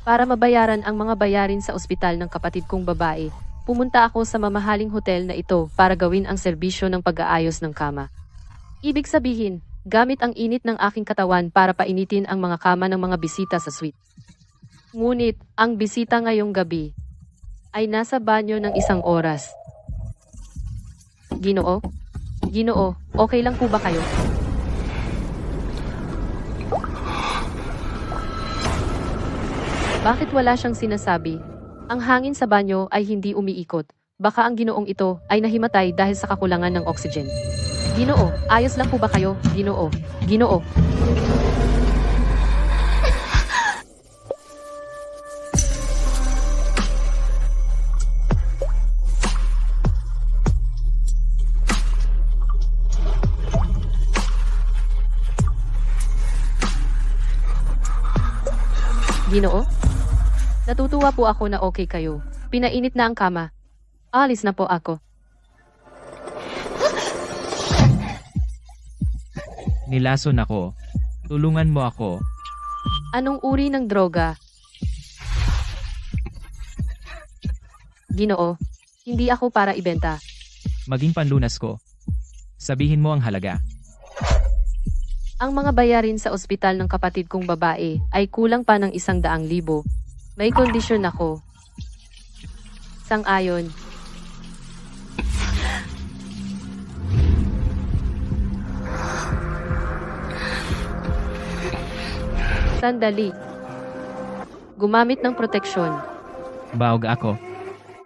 Para mabayaran ang mga bayarin sa ospital ng kapatid kong babae, pumunta ako sa mamahaling hotel na ito para gawin ang serbisyo ng pag-aayos ng kama. Ibig sabihin, gamit ang init ng aking katawan para painitin ang mga kama ng mga bisita sa suite. Ngunit, ang bisita ngayong gabi ay nasa banyo ng 1 oras. Ginoo? Ginoo, okay lang po ba kayo? Bakit wala siyang sinasabi? Ang hangin sa banyo ay hindi umiikot. Baka ang ginoong ito ay nahimatay dahil sa kakulangan ng oxygen. Ginoo, ayos lang po ba kayo? Ginoo, Ginoo. Ginoo? Natutuwa po ako na okay kayo. Pinainit na ang kama. Alis na po ako. Nilason ako. Tulungan mo ako. Anong uri ng droga? Ginoo, hindi ako para ibenta. Maging panlunas ko. Sabihin mo ang halaga. Ang mga bayarin sa ospital ng kapatid kong babae ay kulang pa ng 100,000. May kondisyon ako. Sang-ayon. Sandali. Gumamit ng proteksyon. Baog ako.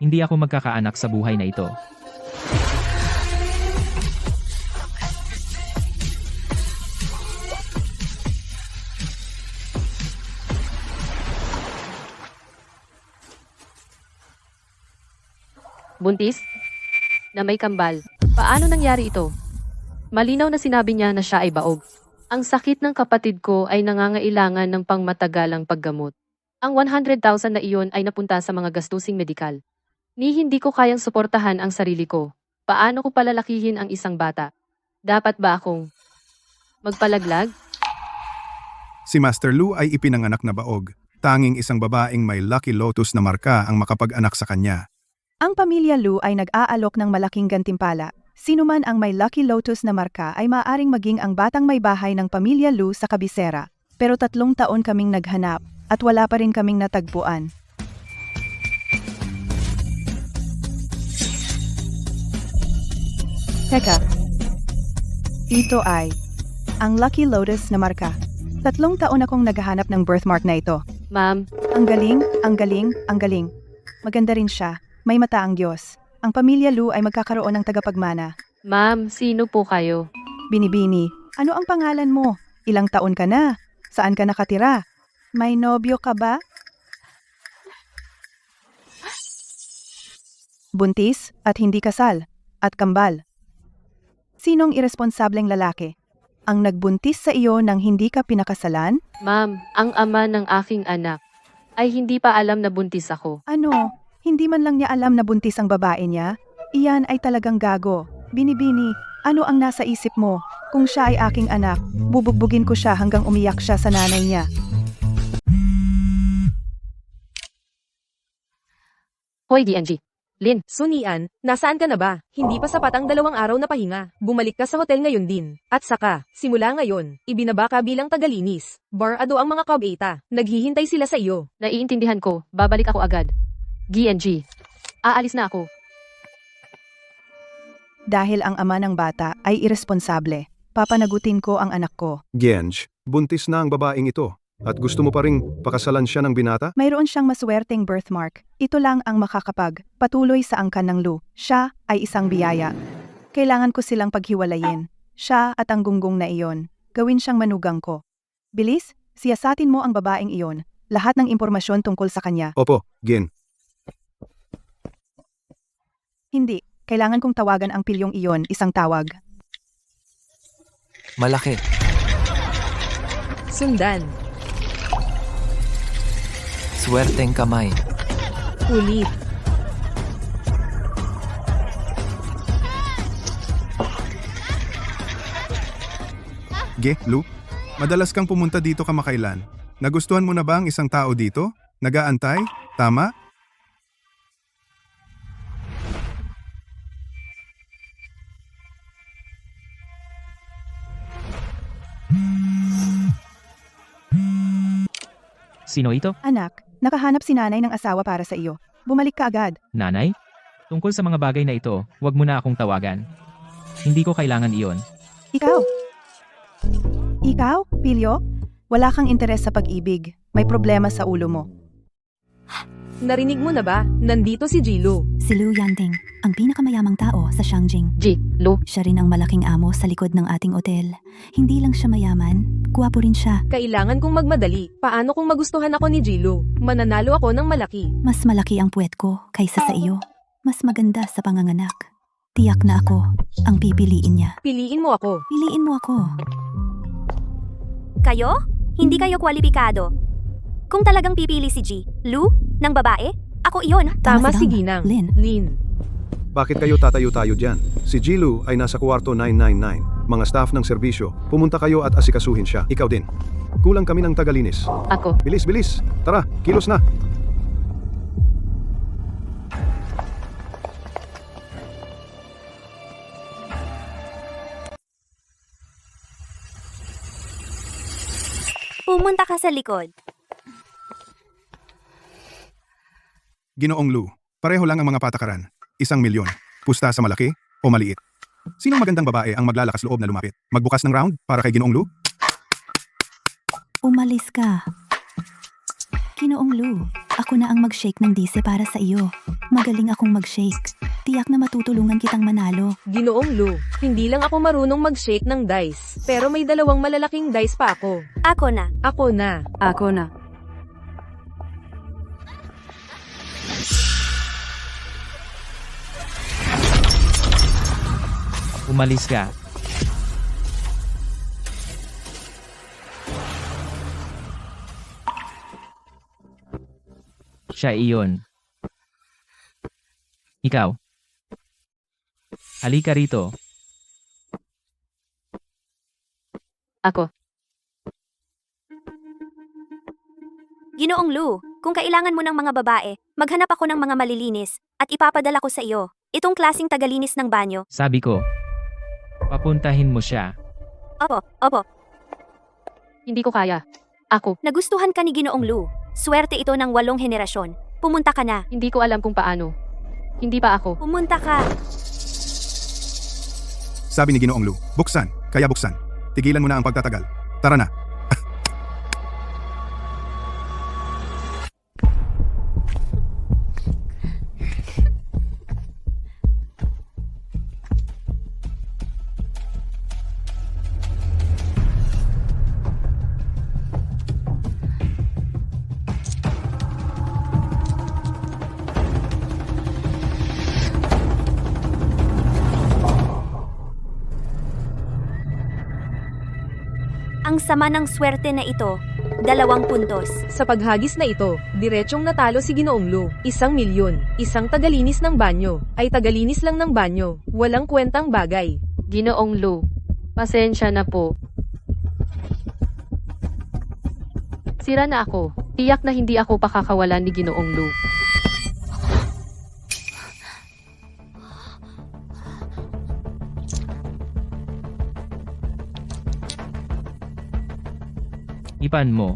Hindi ako magkakaanak sa buhay na ito. Buntis? Na may kambal. Paano nangyari ito? Malinaw na sinabi niya na siya ay baog. Ang sakit ng kapatid ko ay nangangailangan ng pangmatagalang paggamot. Ang 100,000 na iyon ay napunta sa mga gastusing medikal. Ni hindi ko kayang suportahan ang sarili ko. Paano ko palalakihin ang isang bata? Dapat ba akong magpalaglag? Si Master Lu ay ipinanganak na baog. Tanging isang babaeng may Lucky Lotus na marka ang makapag-anak sa kanya. Ang pamilya Lu ay nag-aalok ng malaking gantimpala. Sino man ang may Lucky Lotus na marka ay maaaring maging ang batang may bahay ng pamilya Lu sa kabisera. Pero 3 taon kaming naghanap at wala pa rin kaming natagpuan. Teka, ito ay ang Lucky Lotus na marka. 3 taon akong naghahanap ng birthmark na ito. Ma'am, Ang galing, ang galing, ang galing. Maganda rin siya. May mata ang Diyos. Ang pamilya Lu ay magkakaroon ng tagapagmana. ma'am, sino po kayo? Binibini, ano ang pangalan mo? Ilang taon ka na? Saan ka nakatira? May nobyo ka ba? Buntis at hindi kasal at kambal. Sinong iresponsableng lalaki? Ang nagbuntis sa iyo nang hindi ka pinakasalan? Ma'am, ang ama ng aking anak ay hindi pa alam na buntis ako. Ano? Hindi man lang niya alam na buntis ang babae niya? Iyan ay talagang gago. Binibini, ano ang nasa isip mo? Kung siya ay aking anak, bubugbugin ko siya hanggang umiyak siya sa nanay niya. Hoy DNG. Lin, Sunian, nasaan ka na ba? Hindi pa sapat ang 2 araw na pahinga. Bumalik ka sa hotel ngayon din. At saka, simula ngayon, ibinaba ka bilang tagalinis. Barado ang mga kabeta. Naghihintay sila sa iyo. naiintindihan ko. Babalik ako agad. DNG. Aalis na ako. Dahil ang ama ng bata ay iresponsable, papanagutin ko ang anak ko. Genj, buntis na ang babaeng ito. At gusto mo pa ring pakasalan siya ng binata? Mayroon siyang maswerteng birthmark. Ito lang ang makakapag-patuloy sa angkan ng Lu. Siya ay isang biyaya. Kailangan ko silang paghiwalayin. Siya at ang gunggong na iyon. Gawin siyang manugang ko. Bilis, siyasatin mo ang babaeng iyon. Lahat ng impormasyon tungkol sa kanya. Opo, Gen. Hindi, kailangan kong tawagan ang pilyong iyon, isang tawag. Malaki. Sundan. Swerteng kamay. Ulit. Ge, Lu, madalas kang pumunta dito kamakailan. Nagustuhan mo na ba ang isang tao dito? Nagaantay? Tama? Sino ito? Anak, nakahanap si nanay ng asawa para sa iyo. Bumalik ka agad. Nanay? Tungkol sa mga bagay na ito, huwag mo na akong tawagan. Hindi ko kailangan iyon. Ikaw? Ikaw, Pilyo? Wala kang interes sa pag-ibig. May problema sa ulo mo. Narinig mo na ba? Nandito si Jilo. Si Lu Yanting, ang pinakamayamang tao sa Shangjing. G, Lu, Siya rin ang malaking amo sa likod ng ating otel. Hindi lang siya mayaman, gwapo rin siya. Kailangan kong magmadali. Paano kung magustuhan ako ni Jilo? Mananalo ako ng malaki. Mas malaki ang puwet ko kaysa sa iyo. Mas maganda sa panganganak. Tiyak na ako ang pipiliin niya. Piliin mo ako. Piliin mo ako. Kayo? Hindi kayo kwalipikado. Kung talagang pipili si G, Lu, ng babae, ako iyon. Tama si si Dang. Ginang. Lin. Lin. Bakit kayo tatayo-tayo dyan? Si Jilu ay nasa kwarto 999. Mga staff ng serbisyo, pumunta kayo at asikasuhin siya. Ikaw din. Kulang kami ng tagalinis. ako. Bilis, bilis. Tara, kilos na. Pumunta ka sa likod. Ginoong Lu, pareho lang ang mga patakaran. 1,000,000. Pusta sa malaki o maliit. Sinong magandang babae ang maglalakas loob na lumapit? Magbukas ng round para kay Ginoong Lu? Umalis ka. Ginoong Lu, ako na ang mag-shake ng dise para sa iyo. Magaling akong mag-shake. Tiyak na matutulungan kitang manalo. Ginoong Lu. Hindi lang ako marunong mag-shake ng dice. Pero may 2 malalaking dice pa ako. Ako na. Ako na. Ako na. Umalis ka. Siya iyon. Ikaw. Halika rito. Ako. Ginoong Lu, kung kailangan mo ng mga babae, maghanap ako ng mga malilinis at ipapadala ko sa iyo. Itong klasing tagalinis ng banyo. Sabi ko. Papuntahin mo siya. Opo. Hindi ko kaya. Ako. Nagustuhan ka ni Ginoong Lu. Swerte ito ng 8 henerasyon. Pumunta ka na. Hindi ko alam kung paano. Hindi pa ako. Pumunta ka. Sabi ni Ginoong Lu, buksan, kaya buksan. Tigilan mo na ang pagtatagal. Tara na. Ang sama ng swerte na ito. 2 puntos. Sa paghagis na ito, diretsyong natalo si Ginoong Lu. 1,000,000. Isang tagalinis ng banyo. Ay tagalinis lang ng banyo. Walang kwentang bagay. Ginoong Lu. Pasensya na po. Sira na ako. Tiyak na hindi ako pakakawalan ni Ginoong Lu. Ipan mo.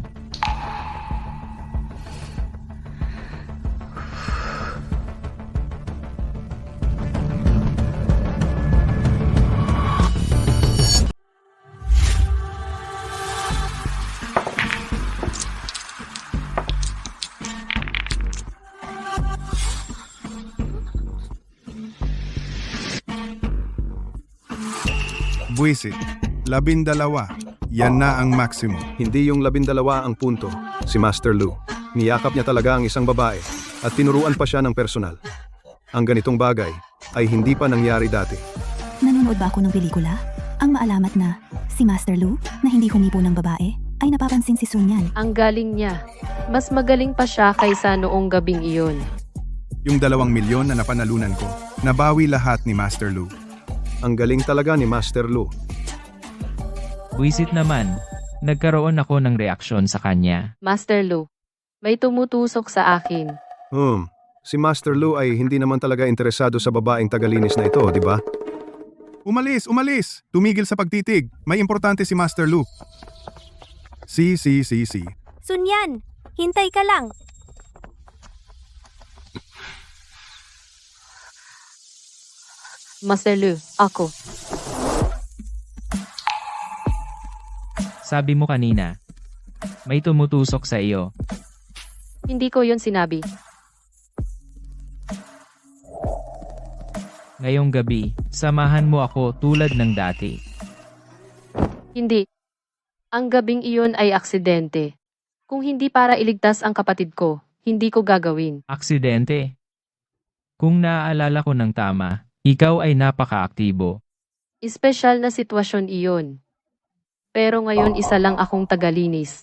Buwisit. 12. Yan na ang maximum. Hindi yung 12 ang punto. Si Master Lu. Niyakap niya talaga ang isang babae at tinuruan pa siya ng personal. Ang ganitong bagay ay hindi pa nangyari dati. Nanonood ba ako ng pelikula? Ang maalamat na si Master Lu na hindi humipo ng babae ay napapansin si Sun Yan. Ang galing niya. Mas magaling pa siya kaysa noong gabing iyon. Yung 2,000,000 na napanalunan ko, nabawi lahat ni Master Lu. Ang galing talaga ni Master Lu. Buisit naman. Nagkaroon ako ng reaksyon sa kanya. Master Lu. May tumutusok sa akin. Si Master Lu ay hindi naman talaga interesado sa babaeng tagalinis na ito, di ba? Umalis! Umalis! Tumigil sa pagtitig. May importante si Master Lu. Si. Sunyan, hintay ka lang. Master Lu, ako. Sabi mo kanina, may tumutusok sa iyo. Hindi ko yon sinabi. Ngayong gabi, samahan mo ako tulad ng dati. Hindi. Ang gabing iyon ay aksidente. Kung hindi para iligtas ang kapatid ko, hindi ko gagawin. Aksidente. Kung naaalala ko ng tama, ikaw ay napaka-aktibo. Espesyal na sitwasyon iyon. Pero ngayon isa lang akong tagalinis.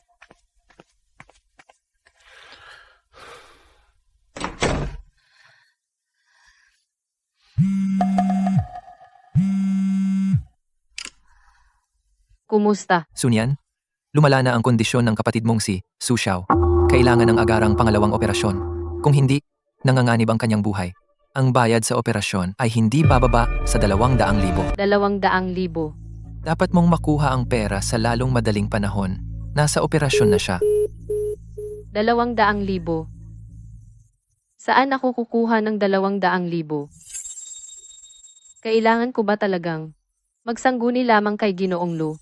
Kumusta? Sunyan, lumala na ang kondisyon ng kapatid mong si Su Xiao. Kailangan ng agarang pangalawang operasyon. Kung hindi, nanganganib ang kanyang buhay. Ang bayad sa operasyon ay hindi bababa sa 200,000. 200,000. Dapat mong makuha ang pera sa lalong madaling panahon. Nasa operasyon na siya. 200,000. Saan ako kukuha ng 200,000? Kailangan ko ba talagang magsangguni lamang kay Ginoong Lu?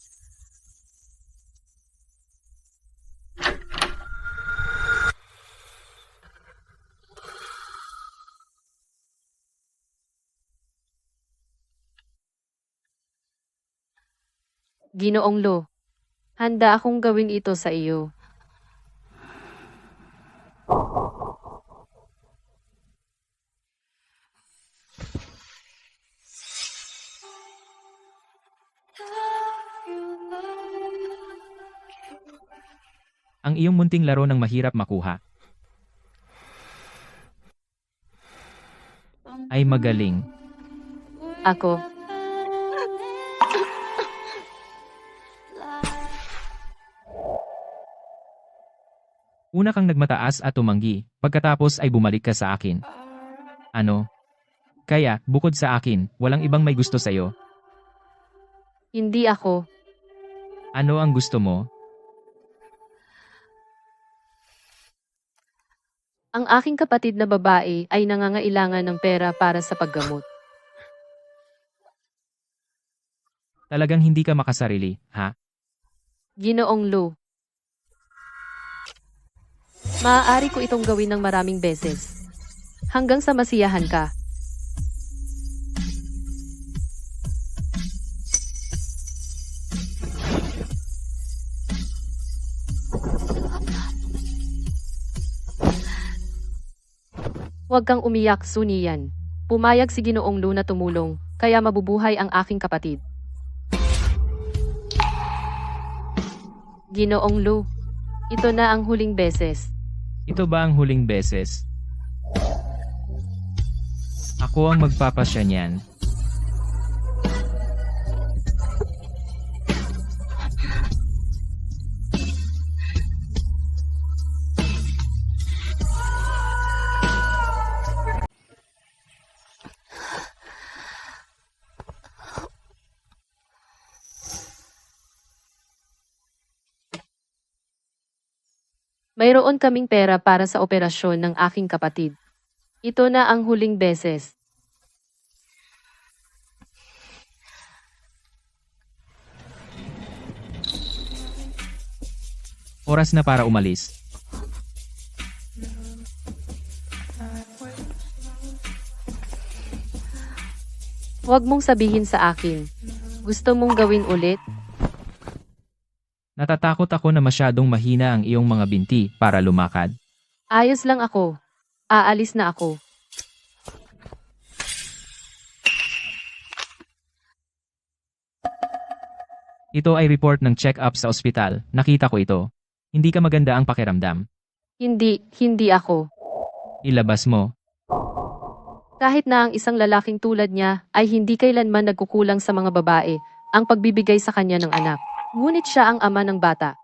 Ginoong Lu, handa akong gawin ito sa iyo. Ang iyong munting laro ng mahirap makuha ay magaling. Ako. Una kang nagmataas at tumanggi, pagkatapos ay bumalik ka sa akin. Ano? Kaya, bukod sa akin, walang ibang may gusto sa'yo. Hindi ako. Ano ang gusto mo? Ang aking kapatid na babae ay nangangailangan ng pera para sa paggamot. Talagang hindi ka makasarili, ha? Ginoong Lu. Maaari ko itong gawin ng maraming beses. Hanggang sa masiyahan ka. Huwag kang umiyak, Sunian. Pumayag si Ginoong Lu na tumulong, kaya mabubuhay ang aking kapatid. Ginoong Lu, ito na ang huling beses. Ito ba ang huling beses? Ako ang magpapasya niyan. Mayroon kaming pera para sa operasyon ng aking kapatid. Ito na ang huling beses. Oras na para umalis. Huwag mong sabihin sa akin. Gusto mong gawin ulit? Natatakot ako na masyadong mahina ang iyong mga binti para lumakad. Ayos lang ako. Aalis na ako. Ito ay report ng check-up sa ospital. Nakita ko ito. Hindi ka maganda ang pakiramdam. Hindi ako. Ilabas mo. Kahit na ang isang lalaking tulad niya ay hindi kailanman nagkukulang sa mga babae ang pagbibigay sa kanya ng anak. Ngunit siya ang ama ng bata.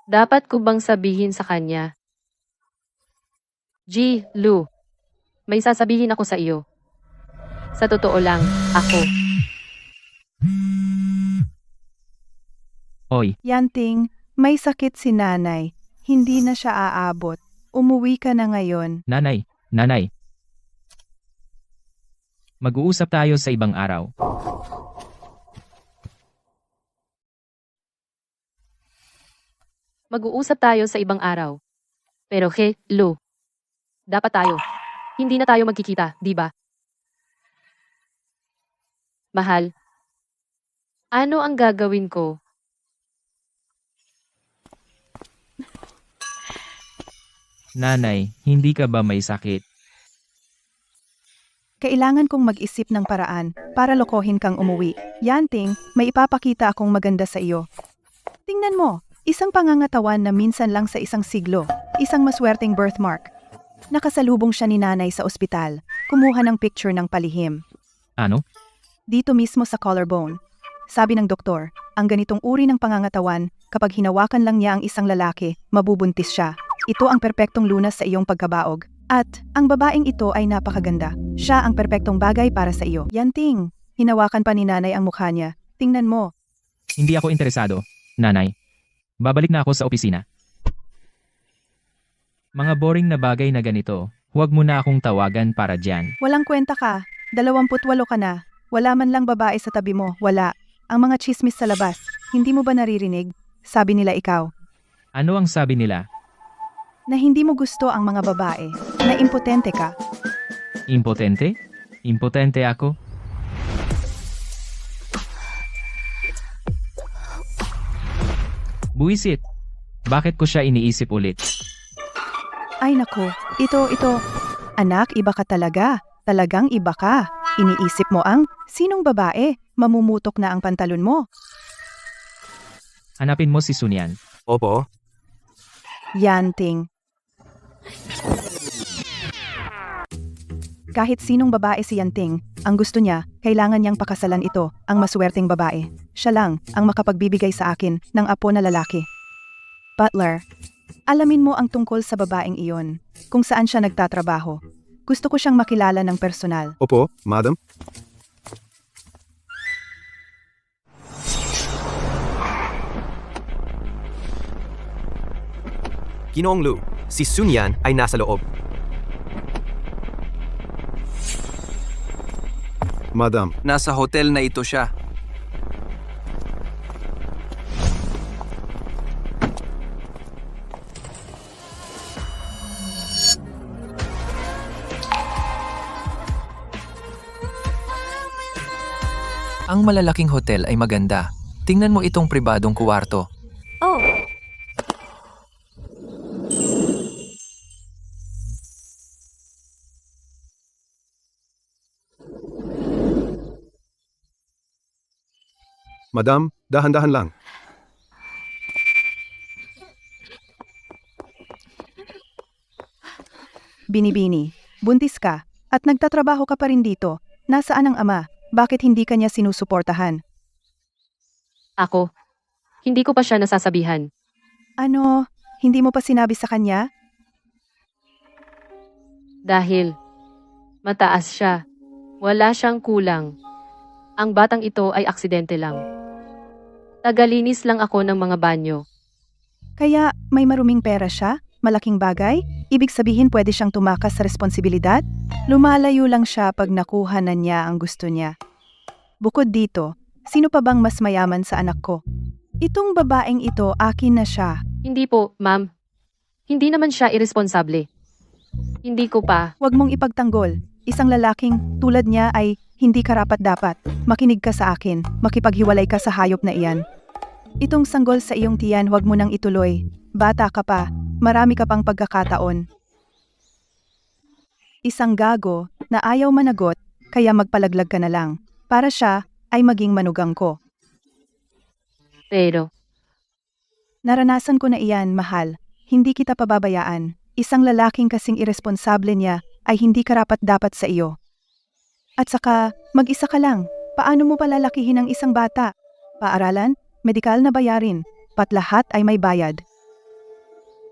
Dapat ko bang sabihin sa kanya? Lu, may sasabihin ako sa iyo. Sa totoo lang, ako. Oy, Yanting, may sakit si nanay. Hindi na siya aabot. Umuwi ka na ngayon. nanay. Mag-uusap tayo sa ibang araw. Mag-uusap tayo sa ibang araw. Pero Lu, dapat tayo. Hindi na tayo magkikita, di ba? Mahal, ano ang gagawin ko? Nanay, hindi ka ba may sakit? Kailangan kong mag-isip ng paraan para lokohin kang umuwi. Yanting, may ipapakita akong maganda sa iyo. Tingnan mo, isang pangangatawan na minsan lang sa isang siglo, isang maswerteng birthmark. Nakasalubong siya ni nanay sa ospital, kumuha ng picture ng palihim. Ano? Dito mismo sa collarbone. Sabi ng doktor, ang ganitong uri ng pangangatawan, kapag hinawakan lang niya ang isang lalaki, mabubuntis siya. Ito ang perpektong lunas sa iyong pagkabaog. At, ang babaeng ito ay napakaganda. Siya ang perpektong bagay para sa iyo. Yanting, hinawakan pa ni nanay ang mukha niya. Tingnan mo. Hindi ako interesado, nanay. Babalik na ako sa opisina. Mga boring na bagay na ganito, huwag mo na akong tawagan para dyan. Walang kwenta ka. 28 ka na. Wala man lang babae sa tabi mo. Wala. Ang mga chismis sa labas. Hindi mo ba naririnig? Sabi nila ikaw. Ano ang sabi nila? Na hindi mo gusto ang mga babae. Na impotente ka. Impotente? Impotente ako? Buisit. Bakit ko siya iniisip ulit? Ay nako, ito. Anak, iba ka talaga. Talagang iba ka. Iniisip mo ang, sinong babae? Mamumutok na ang pantalon mo. Hanapin mo si Sunyan. Opo. Yanting. Kahit sinong babae si Yanting, ang gusto niya, kailangan niyang pakasalan ito, ang maswerteng babae. Siya lang ang makapagbibigay sa akin ng apo na lalaki. Butler, alamin mo ang tungkol sa babaeng iyon, kung saan siya nagtatrabaho. Gusto ko siyang makilala ng personal. Opo, madam. Ginoong Lu, si Sun Yan ay nasa loob. Madam, Nasa hotel na ito siya. Ang malalaking hotel ay maganda. Tingnan mo itong pribadong kuwarto. Oh, madam, dahan-dahan lang. Binibini, buntis ka, at nagtatrabaho ka pa rin dito. Nasaan ang ama? Bakit hindi ka niya sinusuportahan? Ako. Hindi ko pa siya nasasabihan. Ano, hindi mo pa sinabi sa kanya? Dahil mataas siya. Wala siyang kulang. Ang batang ito ay aksidente lang. Tagalinis lang ako ng mga banyo. Kaya may maruming pera siya? Malaking bagay? Ibig sabihin pwede siyang tumakas sa responsibilidad? Lumalayo lang siya pag nakuha na niya ang gusto niya. Bukod dito, sino pa bang mas mayaman sa anak ko? Itong babaeng ito, akin na siya. Hindi po, ma'am. Hindi naman siya irresponsable. Hindi ko pa. Huwag mong ipagtanggol. Isang lalaking tulad niya ay hindi karapat-dapat. Makinig ka sa akin. Makipaghiwalay ka sa hayop na iyan. Itong sanggol sa iyong tiyan, huwag mo nang ituloy. Bata ka pa. Marami ka pang pagkakataon. Isang gago na ayaw managot, kaya magpalaglag ka na lang. Para siya ay maging manugang ko. Pero, Naranasan ko na iyan, mahal. Hindi kita pababayaan. Isang lalaking kasing iresponsable niya ay hindi karapat-dapat sa iyo. At saka, mag-isa ka lang. Paano mo palalakihin ang isang bata? Paaralan, medikal na bayarin, pat lahat ay may bayad.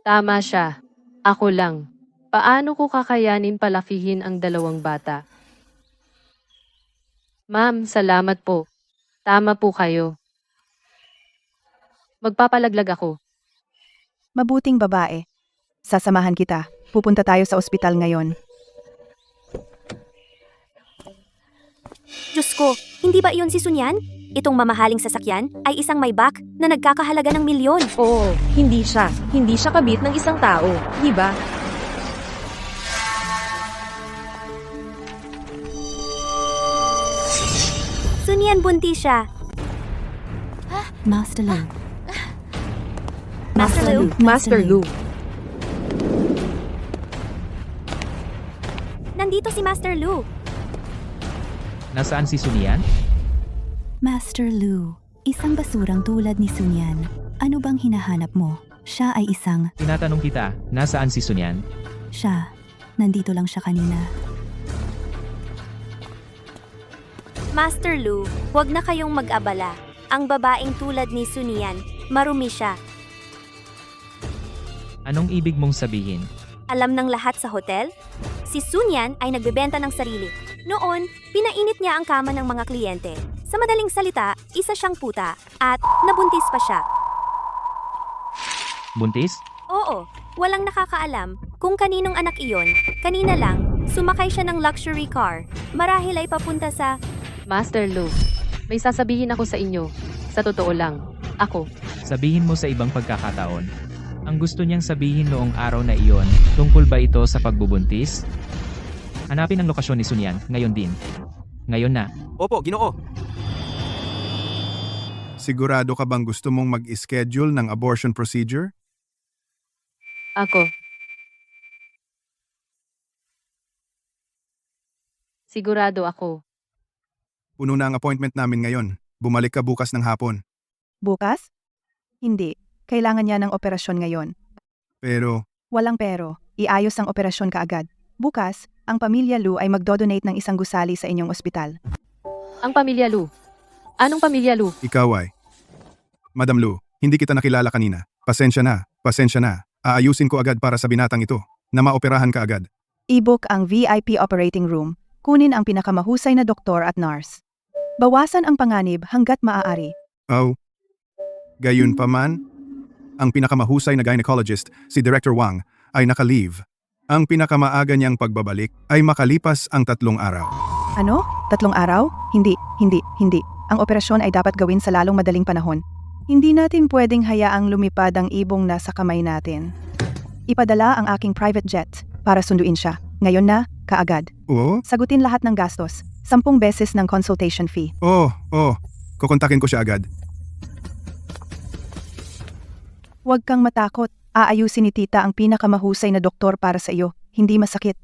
tama siya. Ako lang. Paano ko kakayanin palakihin ang dalawang bata? Ma'am, salamat po. Tama po kayo. Magpapalaglag ako. Mabuting babae. Sasamahan kita. Pupunta tayo sa ospital ngayon. Diyos ko, hindi ba iyon si Sunyan? Itong mamahaling sasakyan ay isang Maybach na nagkakahalaga ng milyon. Oo, hindi siya. Hindi siya kabit ng isang tao. Di ba? Sunyan, buntis siya. Master Lu. Master Lu. Master Lu. Nandito si Master Lu. Nasaan si Sunyan? Master Lu, isang basurang tulad ni Sunyan. Ano bang hinahanap mo? Siya ay isang... Tinatanong kita, nasaan si Sunyan? Siya. Nandito lang siya kanina. Master Lu, huwag na kayong mag-abala. Ang babaeng tulad ni Sunyan, marumi siya. Anong ibig mong sabihin? Alam ng lahat sa hotel? Si Sunyan ay nagbebenta ng sarili. Noon, pinainit niya ang kama ng mga kliyente. Sa madaling salita, isa siyang puta at nabuntis pa siya. Buntis? Oo, walang nakakaalam kung kaninong anak iyon. Kanina lang, sumakay siya ng luxury car. Marahil ay papunta sa... Master Lu, may sasabihin ako sa inyo. Sa totoo lang, ako. Sabihin mo sa ibang pagkakataon. Ang gusto niyang sabihin noong araw na iyon, tungkol ba ito sa pagbubuntis? Hanapin ang lokasyon ni Sunyan, ngayon din. Ngayon na. Opo, Ginoo. Sigurado ka bang gusto mong mag-schedule ng abortion procedure? Ako. Sigurado ako. Puno na ang appointment namin ngayon. Bumalik ka bukas ng hapon. Bukas? Hindi. Kailangan niya ng operasyon ngayon. Pero, Walang pero. Iayos ang operasyon kaagad. Bukas, ang pamilya Lu ay magdodonate ng isang gusali sa inyong ospital. Ang pamilya Lu. Anong pamilya Lu? ikaw ay... Madam Lu, hindi kita nakilala kanina. Pasensya na, pasensya na. Aayusin ko agad para sa binatang ito, na maoperahan ka agad. I-book ang VIP operating room. Kunin ang pinakamahusay na doktor at nurse. Bawasan ang panganib hanggat maaari. Oh. Gayun pa man, ang pinakamahusay na gynecologist, si Director Wang, ay naka-leave. Ang pinakamaaga niyang pagbabalik ay makalipas ang 3 araw. Ano? 3 araw? Hindi. Ang operasyon ay dapat gawin sa lalong madaling panahon. Hindi natin pwedeng hayaang lumipad ang ibong nasa kamay natin. Ipadala ang aking private jet para sunduin siya. Ngayon na, kaagad. Oo? Sagutin lahat ng gastos. 10 beses ng consultation fee. Kukontakin ko siya agad. Huwag kang matakot. Aayusin ni tita ang pinakamahusay na doktor para sa iyo. Hindi masakit.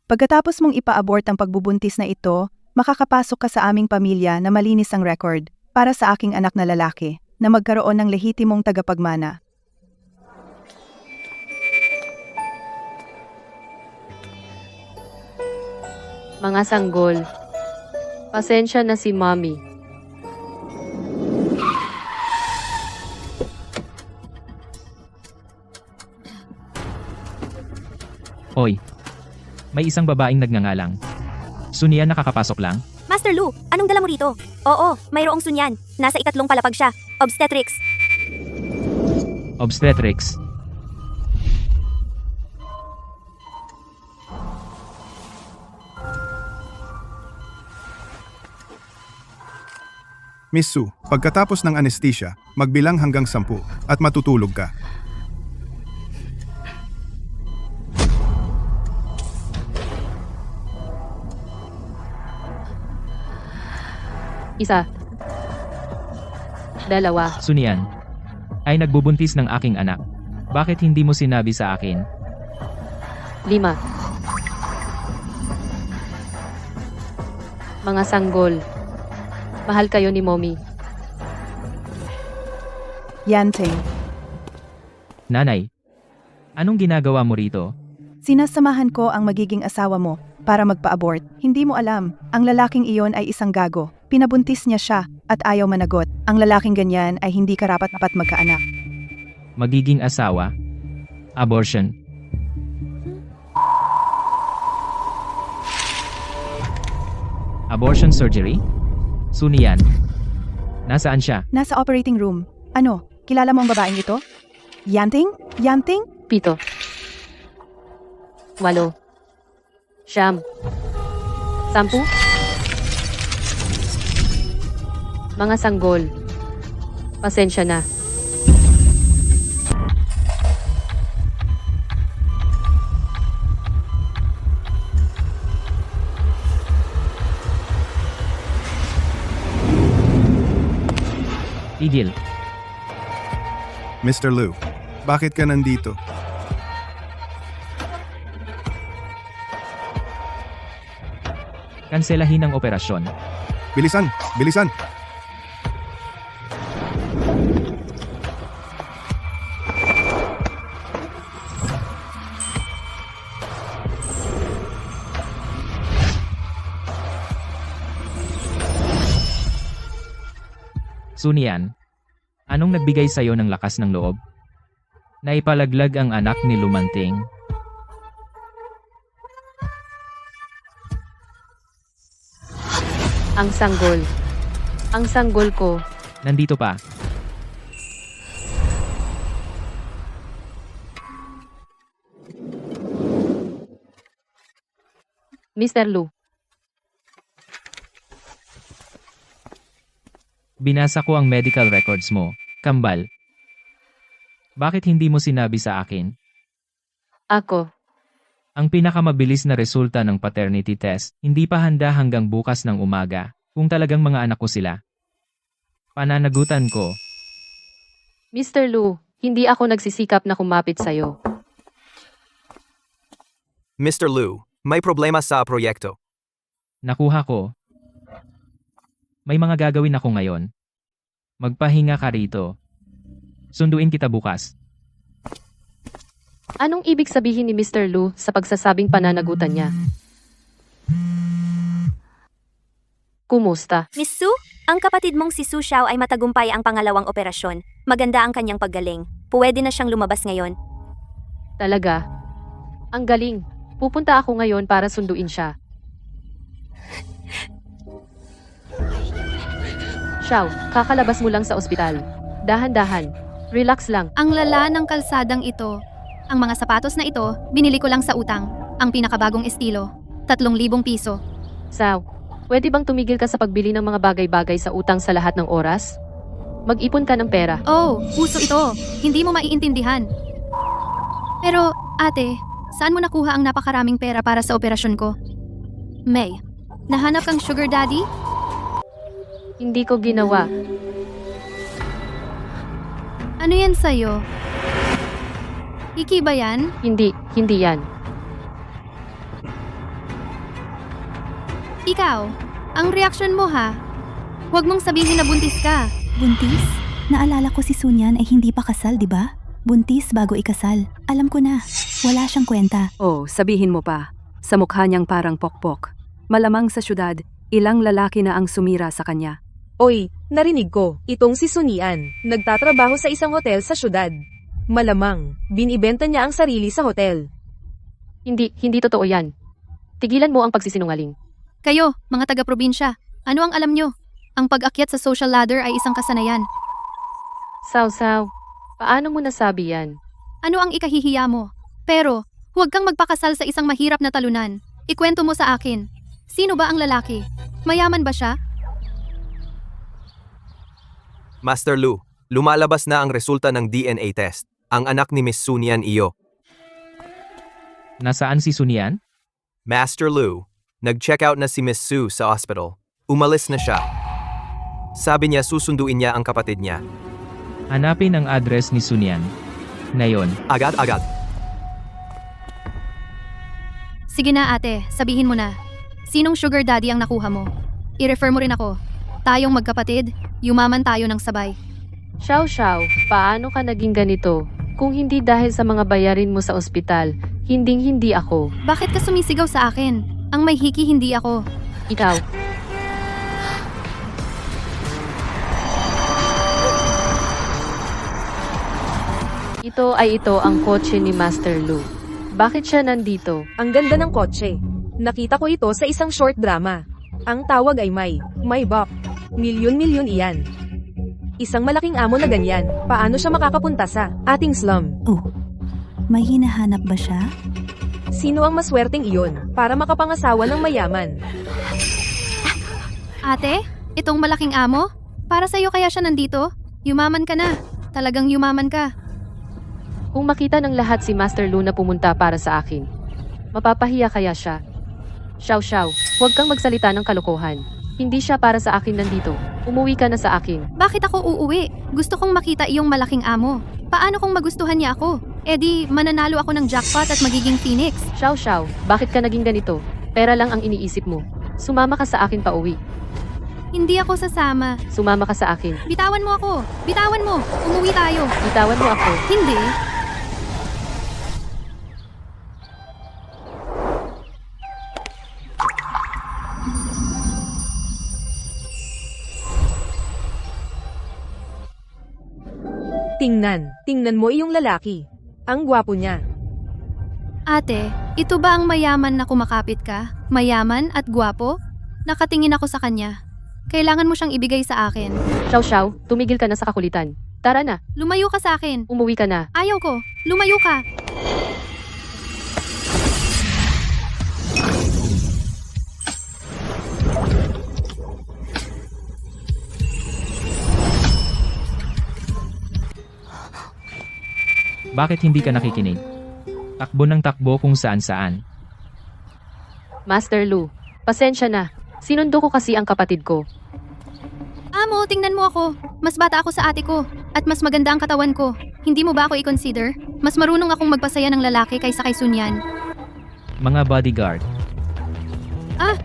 Pagkatapos mong ipa-abort ang pagbubuntis na ito, makakapasok ka sa aming pamilya na malinis ang record para sa aking anak na lalaki na magkaroon ng lehitimong tagapagmana. Mga sanggol. Pasensya na si Mommy. Hoy. May isang babaeng nagngangalang. Sunyan nakakapasok lang? Master Lu, anong dala mo rito? Oo, mayroong Sunyan. Nasa 3 palapag siya. Obstetrics. Obstetrics. Miss Su, pagkatapos ng anesthesia, magbilang hanggang 10 at matutulog ka. Isa. Dalawa. Sunyan. Ay nagbubuntis ng aking anak. Bakit hindi mo sinabi sa akin? 5. Mga sanggol. Mahal kayo ni Mommy. Yanting. Nanay. Anong ginagawa mo rito? Sinasamahan ko ang magiging asawa mo para magpa-abort. Hindi mo alam, ang lalaking iyon ay isang gago. Pinabuntis niya siya at ayaw managot. Ang lalaking ganyan ay hindi karapat-dapat magkaanak. Magiging asawa? Abortion. Abortion surgery? Sun Yan. Nasaan siya? Nasa operating room. Ano, kilala mo ang babaeng ito? Yanting? Yanting? 7. 8. 9. 10. Mga sanggol. Pasensya na. Tigil. Mr. Liu, bakit ka nandito? Kanselahin ang operasyon. Bilisan! Bilisan! Sun Yan. Anong nagbigay sa'yo ng lakas ng loob? Naipalaglag ang anak ni Lumanting. Ang sanggol. Ang sanggol ko. Nandito pa. Mr. Lu. Binasa ko ang medical records mo, kambal. Bakit hindi mo sinabi sa akin? Ako. Ang pinakamabilis na resulta ng paternity test, hindi pa handa hanggang bukas ng umaga, kung talagang mga anak ko sila. Pananagutan ko, Mr. Lu, hindi ako nagsisikap na kumapit sa'yo. Mr. Liu, may problema sa proyekto. nakuha ko. May mga gagawin ako ngayon. Magpahinga ka rito. Sunduin kita bukas. Anong ibig sabihin ni Mr. Lu sa pagsasabing pananagutan niya? Kumusta? Miss Su, ang kapatid mong si Su Xiao ay matagumpay ang pangalawang operasyon. Maganda ang kanyang paggaling. Pwede na siyang lumabas ngayon. Talaga? Ang galing. Pupunta ako ngayon para sunduin siya. Xiao, kakalabas mo lang sa ospital. Dahan-dahan. Relax lang. Ang lala ng kalsadang ito. Ang mga sapatos na ito, binili ko lang sa utang. Ang pinakabagong estilo. 3,000 piso. Xiao, pwede bang tumigil ka sa pagbili ng mga bagay-bagay sa utang sa lahat ng oras? Mag-ipon ka ng pera. Oh, uso ito. Hindi mo maiintindihan. Pero, ate, saan mo nakuha ang napakaraming pera para sa operasyon ko? May, nahanap kang sugar daddy? Hindi ko ginawa. Ano yan sa'yo? Iki ba yan? Hindi yan. Ikaw, ang reaksyon mo ha? Huwag mong sabihin na buntis ka. Buntis? Naalala ko si Sunyan ay hindi pa kasal, di ba? Buntis bago ikasal. Alam ko na. Wala siyang kwenta. Oh, sabihin mo pa. Sa mukha niyang parang pokpok. Malamang sa syudad, ilang lalaki na ang sumira sa kanya. Oy, narinig ko, itong si Sunian, nagtatrabaho sa isang hotel sa syudad. Malamang, binibenta niya ang sarili sa hotel. Hindi totoo yan. Tigilan mo ang pagsisinungaling. Kayo, mga taga-probinsya, ano ang alam nyo? Ang pag-akyat sa social ladder ay isang kasanayan. Saw, paano mo nasabi yan? Ano ang ikahihiya mo? Pero, huwag kang magpakasal sa isang mahirap na talunan. Ikwento mo sa akin. Sino ba ang lalaki? Mayaman ba siya? Master Lu, lumalabas na ang resulta ng DNA test. Ang anak ni Miss Sunian iyo. Nasaan si Sun Yan? Master Lu, nag-check out na si Miss Su sa hospital. Umalis na siya. Sabi niya susunduin niya ang kapatid niya. Hanapin ang address ni Sun Yan. Ngayon. Agad-agad. Sige na ate, sabihin mo na. Sinong sugar daddy ang nakuha mo? I-refer mo rin ako. Tayong magkapatid, yumaman tayo ng sabay. Xiao, paano ka naging ganito? Kung hindi dahil sa mga bayarin mo sa ospital, hindi ako. Bakit ka sumisigaw sa akin? Ang may hiki hindi ako. Ikaw. Ito ang kotse ni Master Lu. Bakit siya nandito? Ang ganda ng kotse. Nakita ko ito sa isang short drama. Ang tawag ay May Bok. Milyon-milyon iyan. Isang malaking amo na ganyan. Paano siya makakapunta sa ating slum? Oh, may hinahanap ba siya? Sino ang maswerteng iyon para makapangasawa ng mayaman? Ate, itong malaking amo? Para sa'yo kaya siya nandito? Yumaman ka na. Talagang yumaman ka. Kung makita ng lahat si Master Lu na pumunta para sa akin, mapapahiya kaya siya? Xiao, huwag kang magsalita ng kalokohan. Hindi siya para sa akin nandito. Umuwi ka na sa akin. Bakit ako uuwi? Gusto kong makita iyong malaking amo. Paano kung magustuhan niya ako? E di, mananalo ako ng jackpot at magiging phoenix. Xiao, bakit ka naging ganito? Pera lang ang iniisip mo. Sumama ka sa akin pauwi. Hindi ako sasama. Sumama ka sa akin. Bitawan mo ako. Bitawan mo. Umuwi tayo. Bitawan mo ako. Hindi. Tingnan mo iyong lalaki. Ang gwapo niya. Ate, ito ba ang mayaman na kumakapit ka? Mayaman at gwapo? Nakatingin ako sa kanya. Kailangan mo siyang ibigay sa akin. Xiao, tumigil ka na sa kakulitan. Tara na, Lumayo ka sa akin. umuwi ka na. Ayaw ko. Lumayo ka. Bakit hindi ka nakikinig? Takbo ng takbo kung saan-saan. Master Lu, pasensya na. Sinundo ko kasi ang kapatid ko. Amo, tingnan mo ako. Mas bata ako sa ate ko. At mas maganda ang katawan ko. Hindi mo ba ako i-consider? Mas marunong akong magpasaya ng lalaki kaysa kay Sunyan. Mga bodyguard. Ah!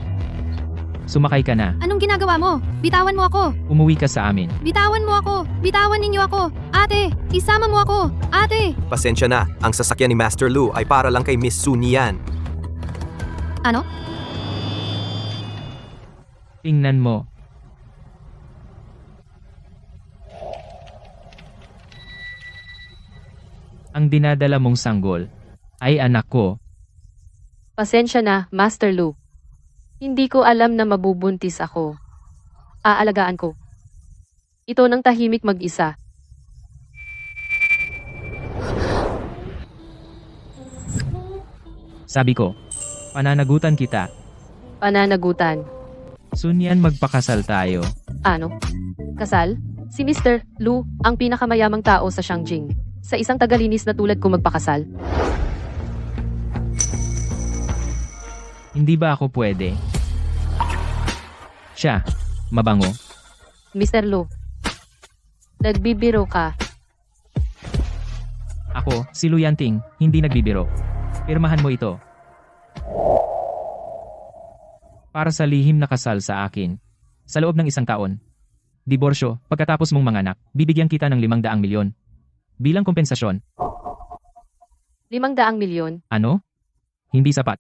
Sumakay ka na. Anong ginagawa mo? Bitawan mo ako. Umuwi ka sa amin. Bitawan mo ako. Bitawan ninyo ako. Ate, isama mo ako. Ate! Pasensya na, ang sasakyan ni Master Lu ay para lang kay Miss Sunian. Ano? Tingnan mo. Ang dinadala mong sanggol ay anak ko. Pasensya na, Master Lu. Hindi ko alam na mabubuntis ako. Aalagaan ko. Ito ng tahimik mag-isa. Sabi ko, pananagutan kita. Pananagutan. Sunyan, magpakasal tayo. Ano? Kasal? Si Mr. Lu, ang pinakamayamang tao sa Shangjing. Sa isang tagalinis na tulad ko magpakasal. Hindi ba ako pwede? Siya, mabango. Mr. Lu, nagbibiro ka. Ako, si Luyanting, hindi nagbibiro. Pirmahan mo ito. Para sa lihim na kasal sa akin. Sa loob ng 1 taon. Diborsyo, pagkatapos mong manganak, bibigyan kita ng 500 milyon. Bilang kompensasyon. 500 milyon? Ano? Hindi sapat.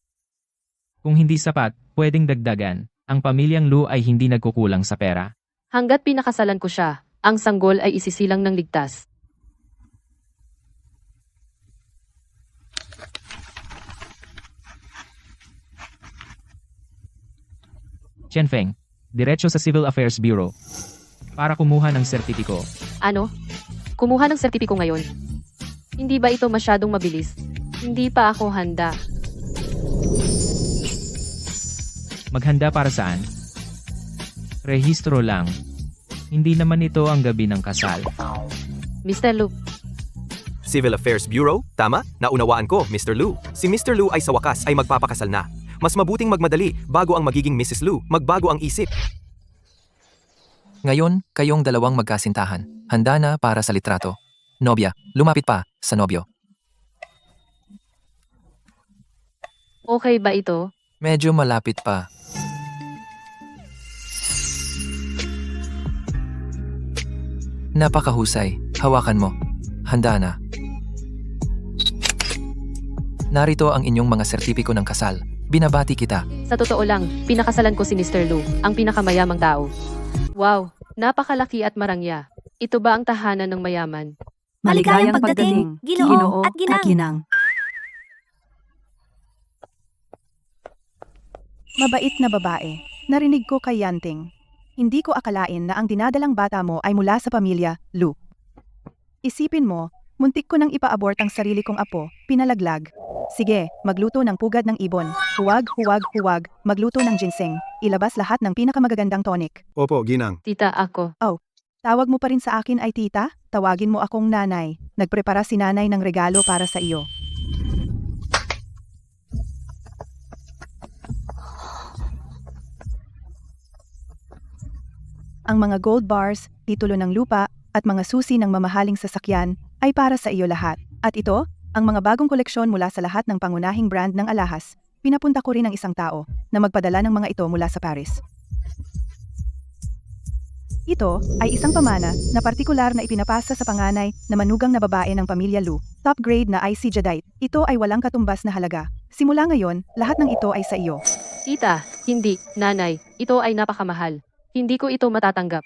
Kung hindi sapat, pwedeng dagdagan. Ang pamilyang Lu ay hindi nagkukulang sa pera. Hanggat pinakasalan ko siya, ang sanggol ay isisilang ng ligtas. Chen-Feng, diretso sa Civil Affairs Bureau. Para kumuha ng sertipiko. Ano? Kumuha ng sertipiko ngayon? Hindi ba ito masyadong mabilis? Hindi pa ako handa. Maghanda para saan? Rehistro lang. Hindi naman ito ang gabi ng kasal. Mr. Lu, Civil Affairs Bureau? Tama? Naunawaan ko, Mr. Lu. Si Mr. Lu ay sa wakas ay magpapakasal na. Mas mabuting magmadali bago ang magiging Mrs. Lu, magbago ang isip. Ngayon, kayong dalawang magkasintahan. Handa na para sa litrato. Nobya, lumapit pa sa nobyo. okay ba ito? Medyo malapit pa. Napakahusay. Hawakan mo. Handa na. Narito ang inyong mga sertipiko ng kasal. Binabati kita. Sa totoo lang, pinakasalan ko si Mr. Lu, ang pinakamayamang tao. Wow, napakalaki at marangya. Ito ba ang tahanan ng mayaman? Maligayang pagdating, Ginoo at Ginang. Ginang. Mabait na babae. Narinig ko kay Yanting. Hindi ko akalain na ang dinadalang bata mo ay mula sa pamilya, Lu. Isipin mo, muntik ko nang ipa-abort ang sarili kong apo, pinalaglag. Sige, magluto ng pugad ng ibon. Huwag, magluto ng ginseng. Ilabas lahat ng pinakamagagandang tonic. Opo, Ginang. Tita, ako. Tawag mo pa rin sa akin ay tita? Tawagin mo akong nanay. Nagprepara si nanay ng regalo para sa iyo. Ang mga gold bars, titulo ng lupa, at mga susi ng mamahaling sasakyan ay para sa iyo lahat. At ito, ang mga bagong koleksyon mula sa lahat ng pangunahing brand ng alahas. Pinapunta ko rin ang isang tao na magpadala ng mga ito mula sa Paris. Ito ay isang pamana na partikular na ipinapasa sa panganay na manugang na babae ng pamilya Lu, top grade na IC Jadeite. Ito ay walang katumbas na halaga. Simula ngayon, lahat ng ito ay sa iyo. Tita, hindi, nanay. Ito ay napakamahal. Hindi ko ito matatanggap.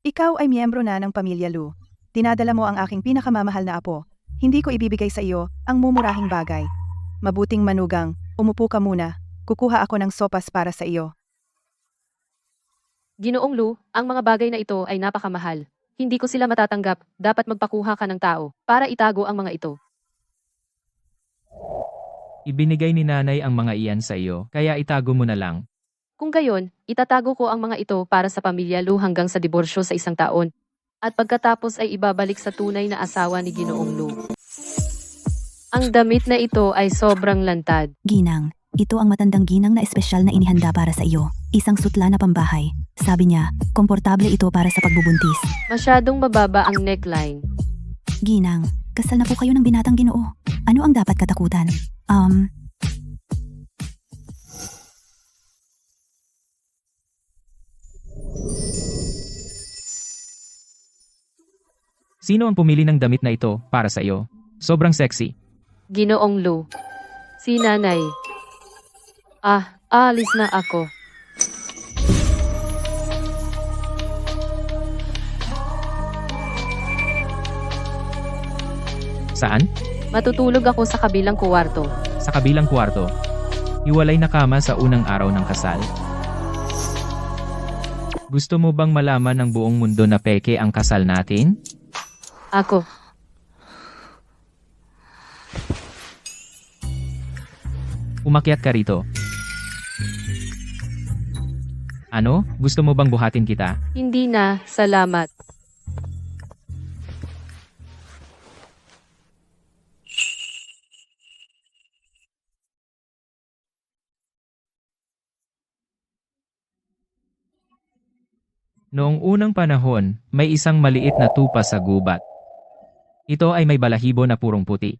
Ikaw ay miyembro na ng pamilya Lu. Dinadala mo ang aking pinakamamahal na apo. Hindi ko ibibigay sa iyo ang mumurahing bagay. Mabuting manugang, umupo ka muna. Kukuha ako ng sopas para sa iyo. Ginoong Lu, ang mga bagay na ito ay napakamahal. Hindi ko sila matatanggap. Dapat magpakuha ka ng tao para itago ang mga ito. Ibinigay ni nanay ang mga iyan sa iyo, kaya itago mo na lang. Kung gayon, itatago ko ang mga ito para sa pamilya Lu hanggang sa diborsyo sa 1 taon. At pagkatapos ay ibabalik sa tunay na asawa ni Ginoong Lu. Ang damit na ito ay sobrang lantad. Ginang, ito ang matandang ginang na espesyal na inihanda para sa iyo. Isang sutla na pambahay. Sabi niya, komportable ito para sa pagbubuntis. Masyadong mababa ang neckline. Ginang, kasal na po kayo ng binatang Ginoo. Ano ang dapat katakutan? Sino ang pumili ng damit na ito para sa iyo? Sobrang sexy. Ginoong Lu. Si nanay. Alis na ako. Saan? Matutulog ako sa kabilang kuwarto. Sa kabilang kwarto. Hiwalay na kama sa unang araw ng kasal. Gusto mo bang malaman ng buong mundo na peke ang kasal natin? Ako. Umakyat ka rito. Ano? Gusto mo bang buhatin kita? Hindi na, salamat. Noong unang panahon, may isang maliit na tupa sa gubat. Ito ay may balahibo na purong puti.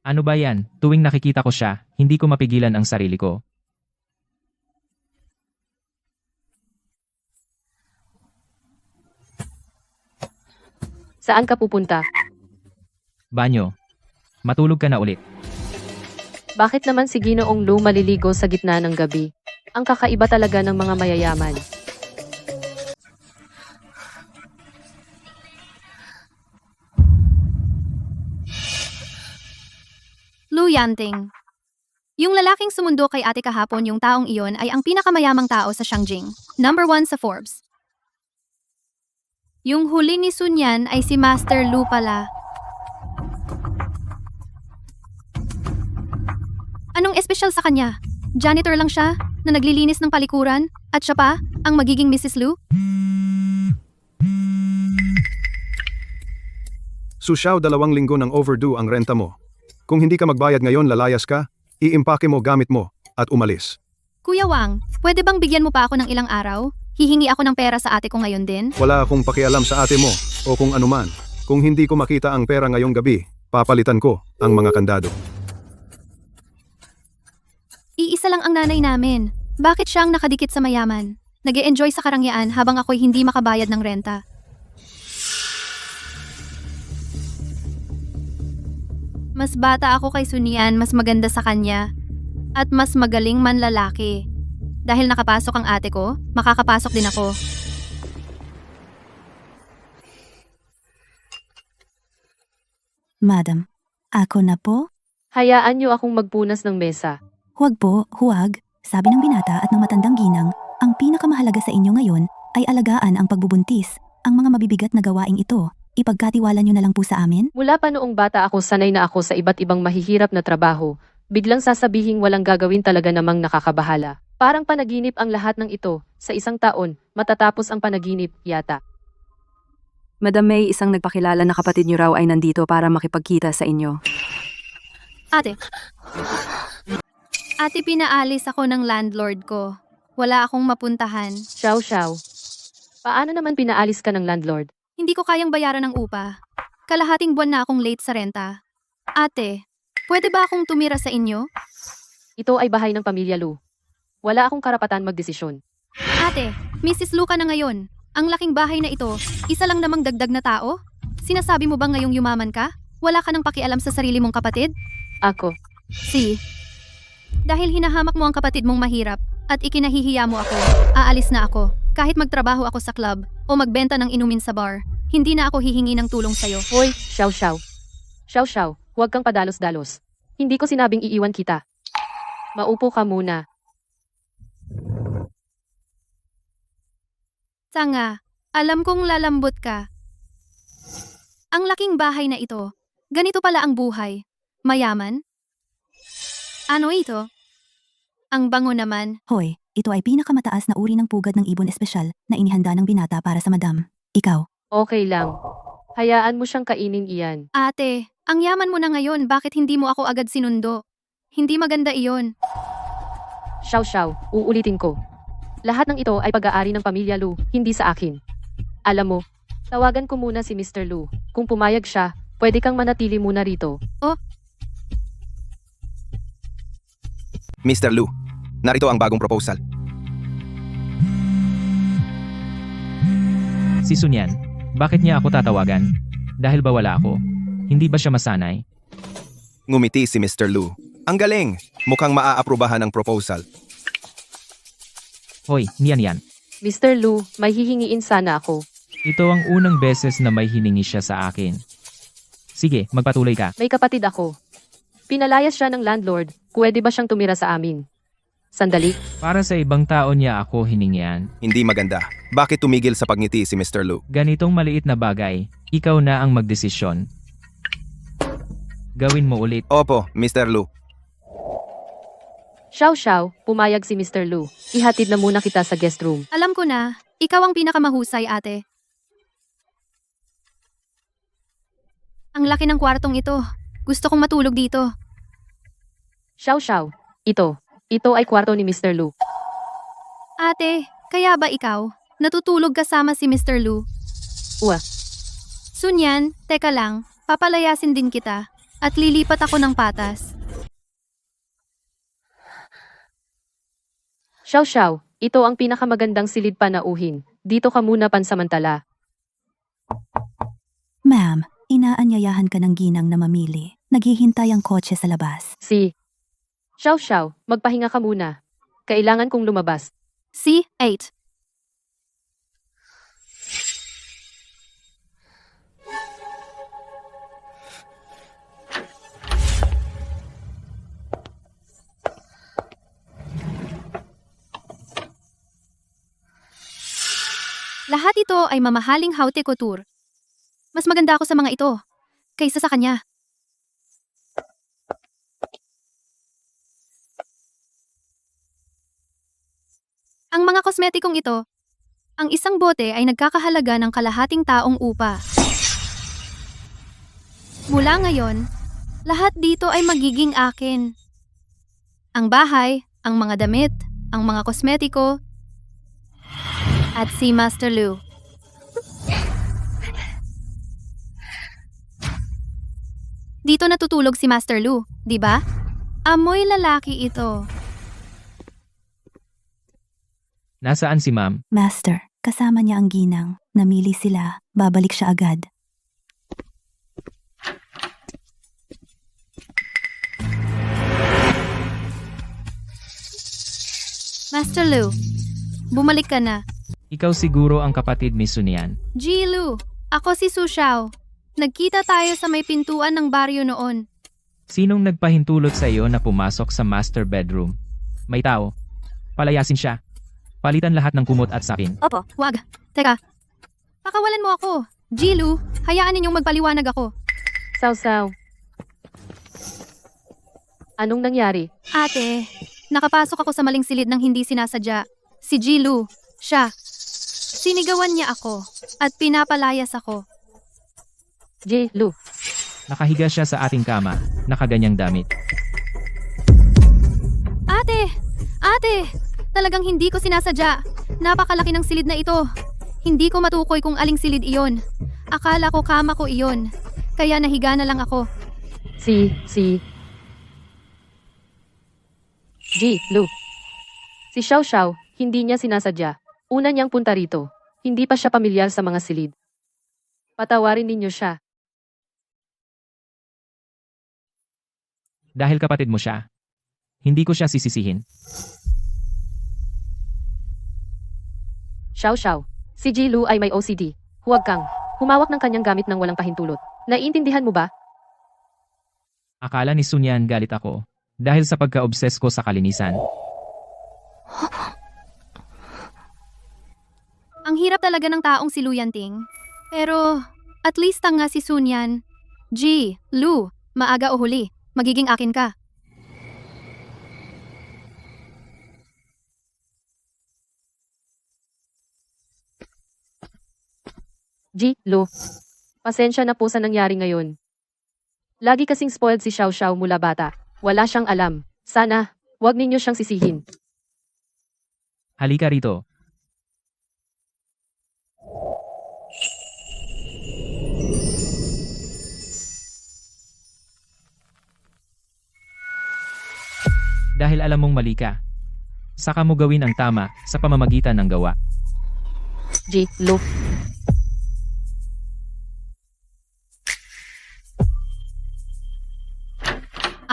Ano ba yan? Tuwing nakikita ko siya, hindi ko mapigilan ang sarili ko. Saan ka pupunta? Banyo. Matulog ka na ulit. Bakit naman si Ginoong Lu maliligo sa gitna ng gabi? Ang kakaiba talaga ng mga mayayaman. Lu Yanting. Yung lalaking sumundo kay ate kahapon yung taong iyon ay ang pinakamayamang tao sa Shangjing. Number 1 sa Forbes. Yung huli ni Sun Yan ay si Master Lu pala. Anong espesyal sa kanya? Janitor lang siya na naglilinis ng palikuran at siya pa ang magiging Mrs. Lu? Susyaw 2 linggo ng overdue ang renta mo. Kung hindi ka magbayad ngayon lalayas ka, iimpake mo gamit mo, at umalis. Kuya Wang, pwede bang bigyan mo pa ako ng ilang araw? Hihingi ako ng pera sa ate ko ngayon din? Wala akong pakialam sa ate mo, o kung anuman. Kung hindi ko makita ang pera ngayong gabi, papalitan ko ang mga kandado. Iisa lang ang nanay namin. Bakit siyang nakadikit sa mayaman? Nag-e-enjoy sa karangyaan habang ako'y hindi makabayad ng renta. Mas bata ako kay Sun Yan, mas maganda sa kanya. At mas magaling manlalaki. Dahil nakapasok ang ate ko, makakapasok din ako. Madam, ako na po? Hayaan niyo akong magpunas ng mesa. Huwag po, huwag. Sabi ng binata at ng matandang ginang, ang pinakamahalaga sa inyo ngayon ay alagaan ang pagbubuntis. Ang mga mabibigat na gawaing ito, ipagkatiwala nyo na lang po sa amin? Mula pa noong bata ako, sanay na ako sa iba't ibang mahihirap na trabaho. Biglang sasabihing walang gagawin, talaga namang nakakabahala. Parang panaginip ang lahat ng ito. Sa isang taon, matatapos ang panaginip, yata. Madam May, isang nagpakilala na kapatid niyo raw ay nandito para makipagkita sa inyo. Ate. Ate, pinaalis ako ng landlord ko. Wala akong mapuntahan. Xiao. Paano naman pinaalis ka ng landlord? Hindi ko kayang bayaran ng upa. Kalahating buwan na akong late sa renta. Ate, pwede ba akong tumira sa inyo? Ito ay bahay ng pamilya Lu. Wala akong karapatan magdesisyon. Ate, Mrs. Luca na ngayon. Ang laking bahay na ito, isa lang namang dagdag na tao? Sinasabi mo bang ngayong yumaman ka? Wala ka nang pakialam sa sarili mong kapatid? Ako. Si. Dahil hinahamak mo ang kapatid mong mahirap at ikinahihiya mo ako, aalis na ako. Kahit magtrabaho ako sa club o magbenta ng inumin sa bar, hindi na ako hihingi ng tulong sa'yo. Hoy, Xiao. Huwag kang padalos-dalos. Hindi ko sinabing iiwan kita. Maupo ka muna. Tanga, alam kong lalambot ka. Ang laking bahay na ito, ganito pala ang buhay. Mayaman? Ano ito? Ang bango naman. Hoy, ito ay pinakamataas na uri ng pugad ng ibon espesyal na inihanda ng binata para sa madam. Ikaw. Okay lang. Hayaan mo siyang kainin iyan. Ate, ang yaman mo na ngayon, bakit hindi mo ako agad sinundo? Hindi maganda iyon. Xiao, uulitin ko. Lahat ng ito ay pag-aari ng pamilya Lu, hindi sa akin. Alam mo, tawagan ko muna si Mr. Lu. Kung pumayag siya, pwede kang manatili muna rito. Oh, Mr. Lu, narito ang bagong proposal. Si Sunyan, bakit niya ako tatawagan? Dahil ba wala ako? Hindi ba siya masanay? Ngumiti si Mr. Lu. Ang galing! Mukhang maaaprubahan ang proposal. Hoy, niyan. Mr. Lu, may hihingiin sana ako. Ito ang unang beses na may hiningi siya sa akin. Sige, magpatuloy ka. May kapatid ako. Pinalayas siya ng landlord. Pwede ba siyang tumira sa amin? Sandali. Para sa ibang tao niya ako hiningian. Hindi maganda. Bakit tumigil sa pagngiti si Mr. Lu? Ganitong maliit na bagay, ikaw na ang magdesisyon. Gawin mo ulit. Opo, Mr. Lu. Xiao, pumayag si Mr. Lu. Ihatid na muna kita sa guest room. alam ko na, ikaw ang pinakamahusay, ate. Ang laki ng kwartong ito. Gusto kong matulog dito. Xiao, ito ay kwarto ni Mr. Lu. Ate, kaya ba ikaw? Natutulog kasama si Mr. Lu? Uwa. Sunyan, teka lang, papalayasin din kita. At lilipat ako ng patas. Xiao, ito ang pinakamagandang silid panauhin. Dito ka muna pansamantala. Ma'am, inaanyayahan ka ng ginang na mamili. Naghihintay ang kotse sa labas. Si. Xiao, magpahinga ka muna. Kailangan kong lumabas. Si, 8. Lahat ito ay mamahaling haute couture. Mas maganda ako sa mga ito kaysa sa kanya. Ang mga kosmetikong ito, ang isang bote ay nagkakahalaga ng kalahating taong upa. Mula ngayon, lahat dito ay magiging akin. Ang bahay, ang mga damit, ang mga kosmetiko, at si Master Lu. Dito natutulog si Master Lu, di ba? Amoy lalaki ito. Nasaan si ma'am? Master, kasama niya ang ginang. Namili sila. Babalik siya agad. Master Lu, bumalik ka na. Ikaw siguro ang kapatid ni Sunyan. Ji Lu, ako si Su Xiao. Nagkita tayo sa may pintuan ng baryo noon. Sinong nagpahintulot sa iyo na pumasok sa master bedroom? May tao. Palayasin siya. Palitan lahat ng kumot at sapin. Opo. Wag. Teka. Pakawalan mo ako. Ji Lu, hayaan ninyong magpaliwanag ako. Saw. Anong nangyari? Ate, nakapasok ako sa maling silid ng hindi sinasadya. Si Ji Lu, siya. Sinigawan niya ako at pinapalayas ako. Ji Lu, Nakahiga siya sa ating kama, nakaganyang damit. Ate, talagang hindi ko sinasadya. Napakalaki ng silid na ito. Hindi ko matukoy kung aling silid iyon. Akala ko kama ko iyon. Kaya nahiga na lang ako. Si Ji Lu. Si Xiao Xiao, hindi niya sinasadya. Una niyang punta rito. Hindi pa siya pamilyar sa mga silid. Patawarin ninyo siya. Dahil kapatid mo siya, hindi ko siya sisisihin. Xiao Xiao, si Ji Lu ay may OCD. Huwag kang humawak ng kanyang gamit ng walang pahintulot. Naiintindihan mo ba? Akala ni Sunyan galit ako dahil sa pagka-obses ko sa kalinisan. Ang hirap talaga ng taong si Lu Yanting. Pero, at least tanga si Sunyan. Ji, Lu, maaga o huli, magiging akin ka. Ji Lu, pasensya na po sa nangyari ngayon. Lagi kasing spoiled si Xiao Xiao mula bata. Wala siyang alam. Sana, wag ninyo siyang sisihin. Halika rito. Dahil alam mong mali ka, saka mo gawin ang tama sa pamamagitan ng gawa. Ji Lu,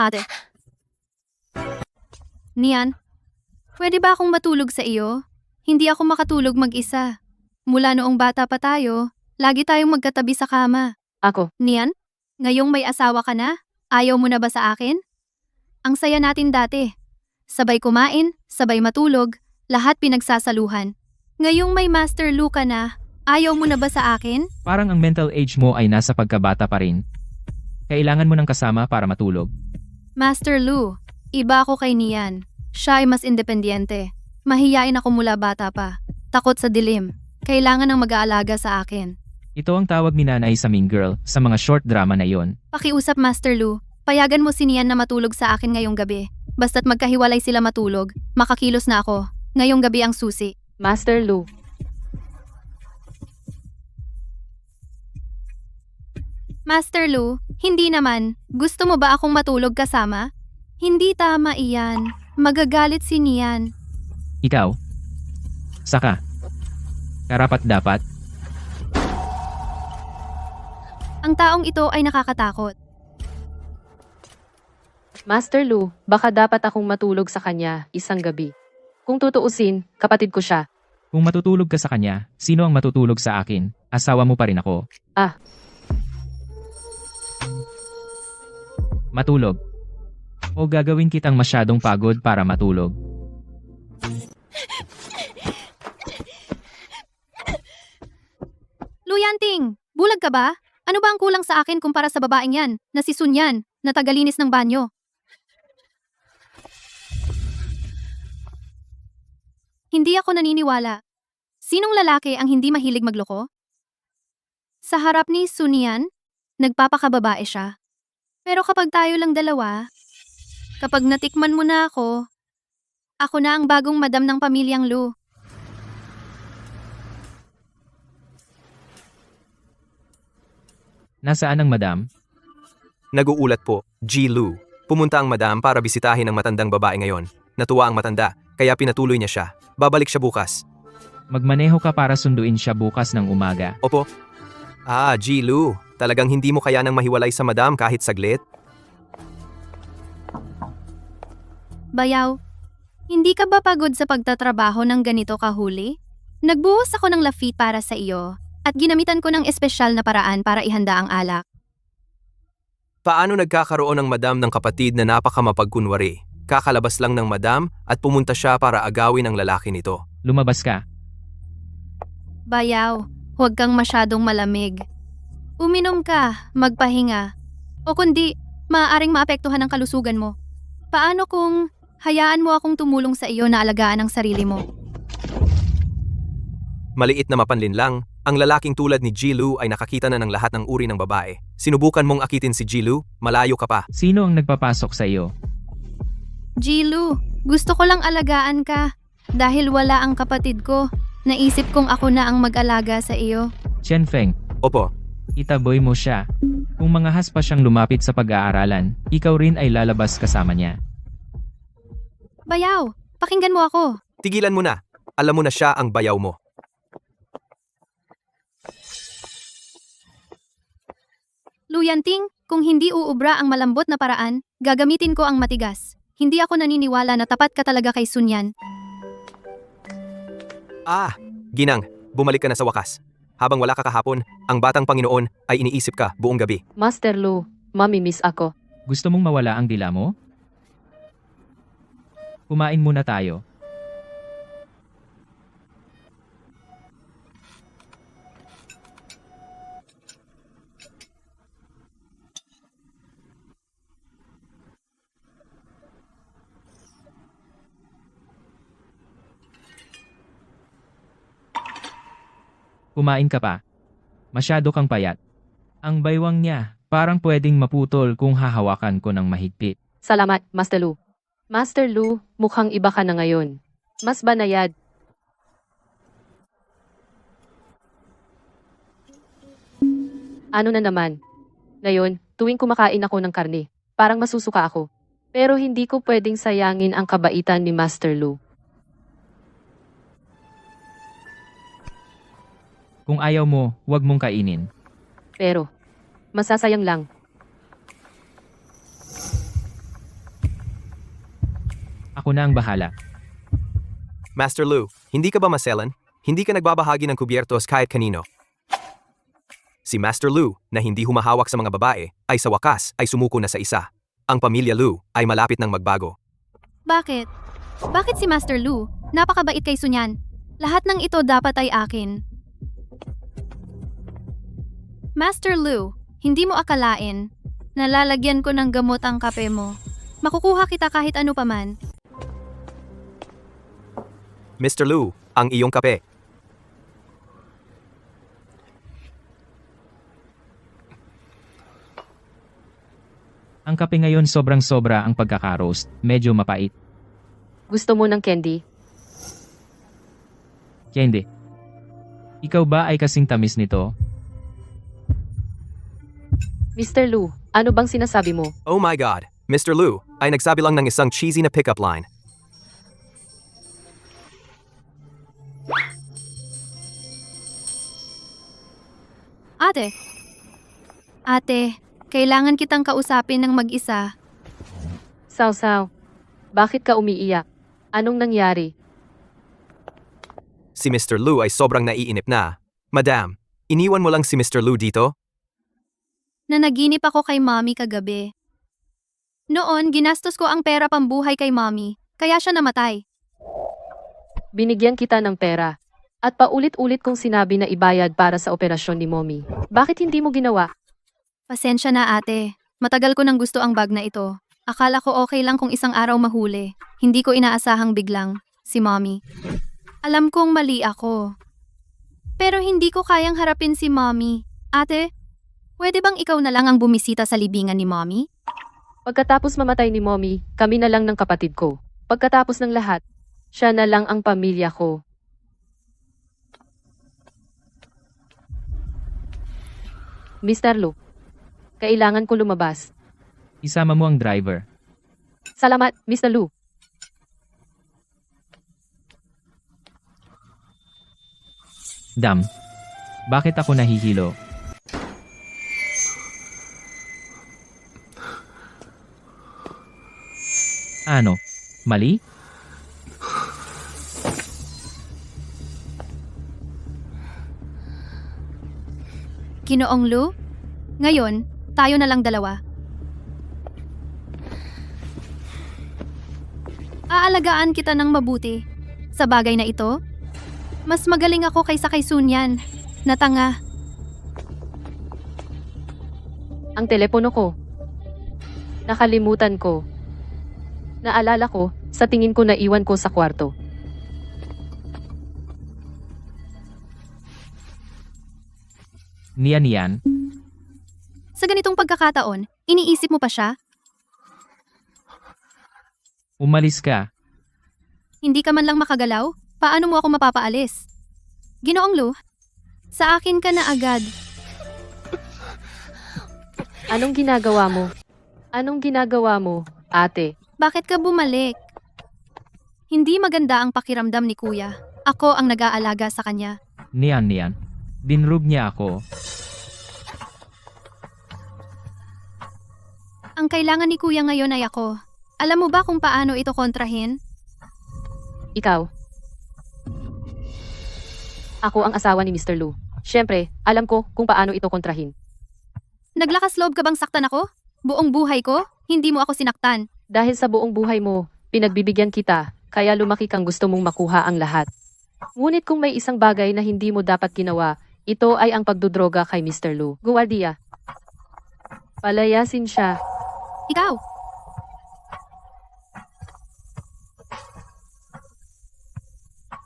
Ate. Nian, pwede ba akong matulog sa iyo? Hindi ako makatulog mag-isa. Mula noong bata pa tayo, lagi tayong magkatabi sa kama. ako. Nian, ngayong may asawa ka na, ayaw mo na ba sa akin? Ang saya natin dati. Sabay kumain, sabay matulog, lahat pinagsasaluhan. Ngayong may Master Lu ka na, ayaw mo na ba sa akin? Parang ang mental age mo ay nasa pagkabata pa rin. Kailangan mo ng kasama para matulog. Master Lu, iba ako kay Nian. Siya ay mas independyente. Mahiyain ako mula bata pa. Takot sa dilim. Kailangan ng mag-aalaga sa akin. Ito ang tawag ni nanay sa Mean Girl sa mga short drama na yon. Pakiusap Master Lu, payagan mo si Nian na matulog sa akin ngayong gabi. Basta't magkahiwalay sila matulog, makakilos na ako. Ngayong gabi ang susi. Master Lu, Master Lu, hindi naman. Gusto mo ba akong matulog kasama? Hindi tama iyan. Magagalit si Nian. Ikaw? Saka? Karapat dapat? Ang taong ito ay nakakatakot. Master Lu, baka dapat akong matulog sa kanya isang gabi. Kung tutuusin, kapatid ko siya. Kung matutulog ka sa kanya, sino ang matutulog sa akin? Asawa mo pa rin ako. Matulog. O gagawin kitang masyadong pagod para matulog. Lu Yanting, bulag ka ba? Ano ba ang kulang sa akin kumpara sa babaeng yan, na si Sunyan, na tagalinis ng banyo? Hindi ako naniniwala. Sinong lalaki ang hindi mahilig magloko? Sa harap ni Sunyan, nagpapakababae siya. Pero kapag tayo lang dalawa, kapag natikman mo na ako na ang bagong madam ng pamilyang Lu. Nasaan ang madam? Naguulat po, Ji Lu. Pumunta ang madam para bisitahin ang matandang babae ngayon. Natuwa ang matanda, kaya pinatuloy niya siya. Babalik siya bukas. Magmaneho ka para sunduin siya bukas ng umaga. Opo. Ji Lu. Talagang hindi mo kaya nang mahiwalay sa madam kahit saglit? Bayaw, Hindi ka ba pagod sa pagtatrabaho ng ganito kahuli? Nagbuhos ako ng Lafite para sa iyo, at ginamitan ko ng espesyal na paraan para ihanda ang alak. Paano nagkakaroon ng madam ng kapatid na napakamapagkunwari? Kakalabas lang ng madam at pumunta siya para agawin ang lalaki nito. Lumabas ka. Bayaw, huwag kang masyadong malamig. Uminom ka, magpahinga. O kundi, maaaring maapektuhan ang kalusugan mo. Paano kung hayaan mo akong tumulong sa iyo na alagaan ang sarili mo? Maliit na mapanlin lang, ang lalaking tulad ni Jilu ay nakakita na ng lahat ng uri ng babae. Sinubukan mong akitin si Jilu, malayo ka pa. Sino ang nagpapasok sa iyo? Jilu, gusto ko lang alagaan ka. Dahil wala ang kapatid ko, naisip kong ako na ang mag-alaga sa iyo. Chen Feng, Opo, itaboy mo siya. Kung mangahas pa siyang lumapit sa pag-aaralan, ikaw rin ay lalabas kasama niya. Bayaw, pakinggan mo ako. tigilan mo na. Alam mo na siya ang bayaw mo. Luyanting, kung hindi uubra ang malambot na paraan, gagamitin ko ang matigas. Hindi ako naniniwala na tapat ka talaga kay Sunyan. Ginang, bumalik ka na sa wakas. Habang wala ka kahapon, ang batang Panginoon ay iniisip ka buong gabi. Master Lu, mamimiss ako. Gusto mong mawala ang dila mo? Kumain muna tayo. Kumain ka pa. Masyado kang payat. Ang baywang niya, parang pwedeng maputol kung hahawakan ko ng mahigpit. Salamat, Master Lu. Master Lu, mukhang iba ka na ngayon. Mas banayad. Ano na naman? Ngayon, tuwing kumakain ako ng karne, parang masusuka ako. Pero hindi ko pwedeng sayangin ang kabaitan ni Master Lu. Kung ayaw mo, huwag mong kainin. Pero, masasayang lang. Ako na ang bahala. Master Lu, hindi ka ba maselan? Hindi ka nagbabahagi ng kubyertos kahit kanino. Si Master Lu, na hindi humahawak sa mga babae, ay sa wakas ay sumuko na sa isa. Ang pamilya Lu ay malapit ng magbago. Bakit? Bakit si Master Lu? Napakabait kay Sunyan. Lahat ng ito dapat ay akin. Master Lu, hindi mo akalain. Nalalagyan ko ng gamot ang kape mo. Makukuha kita kahit ano paman. Mr. Lu, ang iyong kape. Ang kape ngayon sobrang-sobra ang pagkakaroast, medyo mapait. Gusto mo ng candy? Hindi. Ikaw ba ay kasing tamis nito? Mr. Lu, ano bang sinasabi mo? Oh my God, Mr. Lu ay nagsabi lang ng isang cheesy na pickup line. Ate, kailangan kitang kausapin ng mag-isa. Saw, bakit ka umiiyak? Anong nangyari? Si Mr. Lu ay sobrang naiinip na. Madam, iniwan mo lang si Mr. Lu dito? Nanaginip ako kay Mommy kagabi. Noon, ginastos ko ang pera pambuhay kay Mommy, kaya siya namatay. Binigyan kita ng pera. At paulit-ulit kong sinabi na ibayad para sa operasyon ni Mommy. Bakit hindi mo ginawa? Pasensya na ate, matagal ko nang gusto ang bag na ito. Akala ko okay lang kung isang araw mahuli. Hindi ko inaasahang biglang, si Mommy. Alam kong mali ako. Pero hindi ko kayang harapin si Mommy. Ate, pwede bang ikaw na lang ang bumisita sa libingan ni Mommy? Pagkatapos mamatay ni Mommy, kami na lang ng kapatid ko. Pagkatapos ng lahat, siya na lang ang pamilya ko. Mr. Lu, kailangan ko lumabas. Isama mo ang driver. Salamat, Mr. Lu. Dam, bakit ako nahihilo? Ano? Mali? Ginoong Lu? Ngayon, tayo na lang dalawa. Aalagaan kita ng mabuti. Sa bagay na ito, mas magaling ako kaysa kay Sunyan. Natanga. Ang telepono ko. Nakalimutan ko. Naalala ko, sa tingin ko naiwan ko sa kwarto. Niyan. Sa ganitong pagkakataon, iniisip mo pa siya? Umalis ka. Hindi ka man lang makagalaw? Paano mo ako mapapaalis? Ginoong Lu, sa akin ka na agad. Anong ginagawa mo? Anong ginagawa mo, ate? Bakit ka bumalik? Hindi maganda ang pakiramdam ni kuya. Ako ang nag-aalaga sa kanya. Niyan. Dinrug niya ako. Ang kailangan ni kuya ngayon ay ako. Alam mo ba kung paano ito kontrahin? Ikaw. Ako ang asawa ni Mr. Lu. Siyempre, alam ko kung paano ito kontrahin. Naglakas loob ka bang saktan ako? Buong buhay ko, hindi mo ako sinaktan. Dahil sa buong buhay mo, pinagbibigyan kita, kaya lumaki kang gusto mong makuha ang lahat. Ngunit kung may isang bagay na hindi mo dapat ginawa, ito ay ang pagdudroga kay Mr. Lu. Guwardiya. Palayasin siya. Ikaw!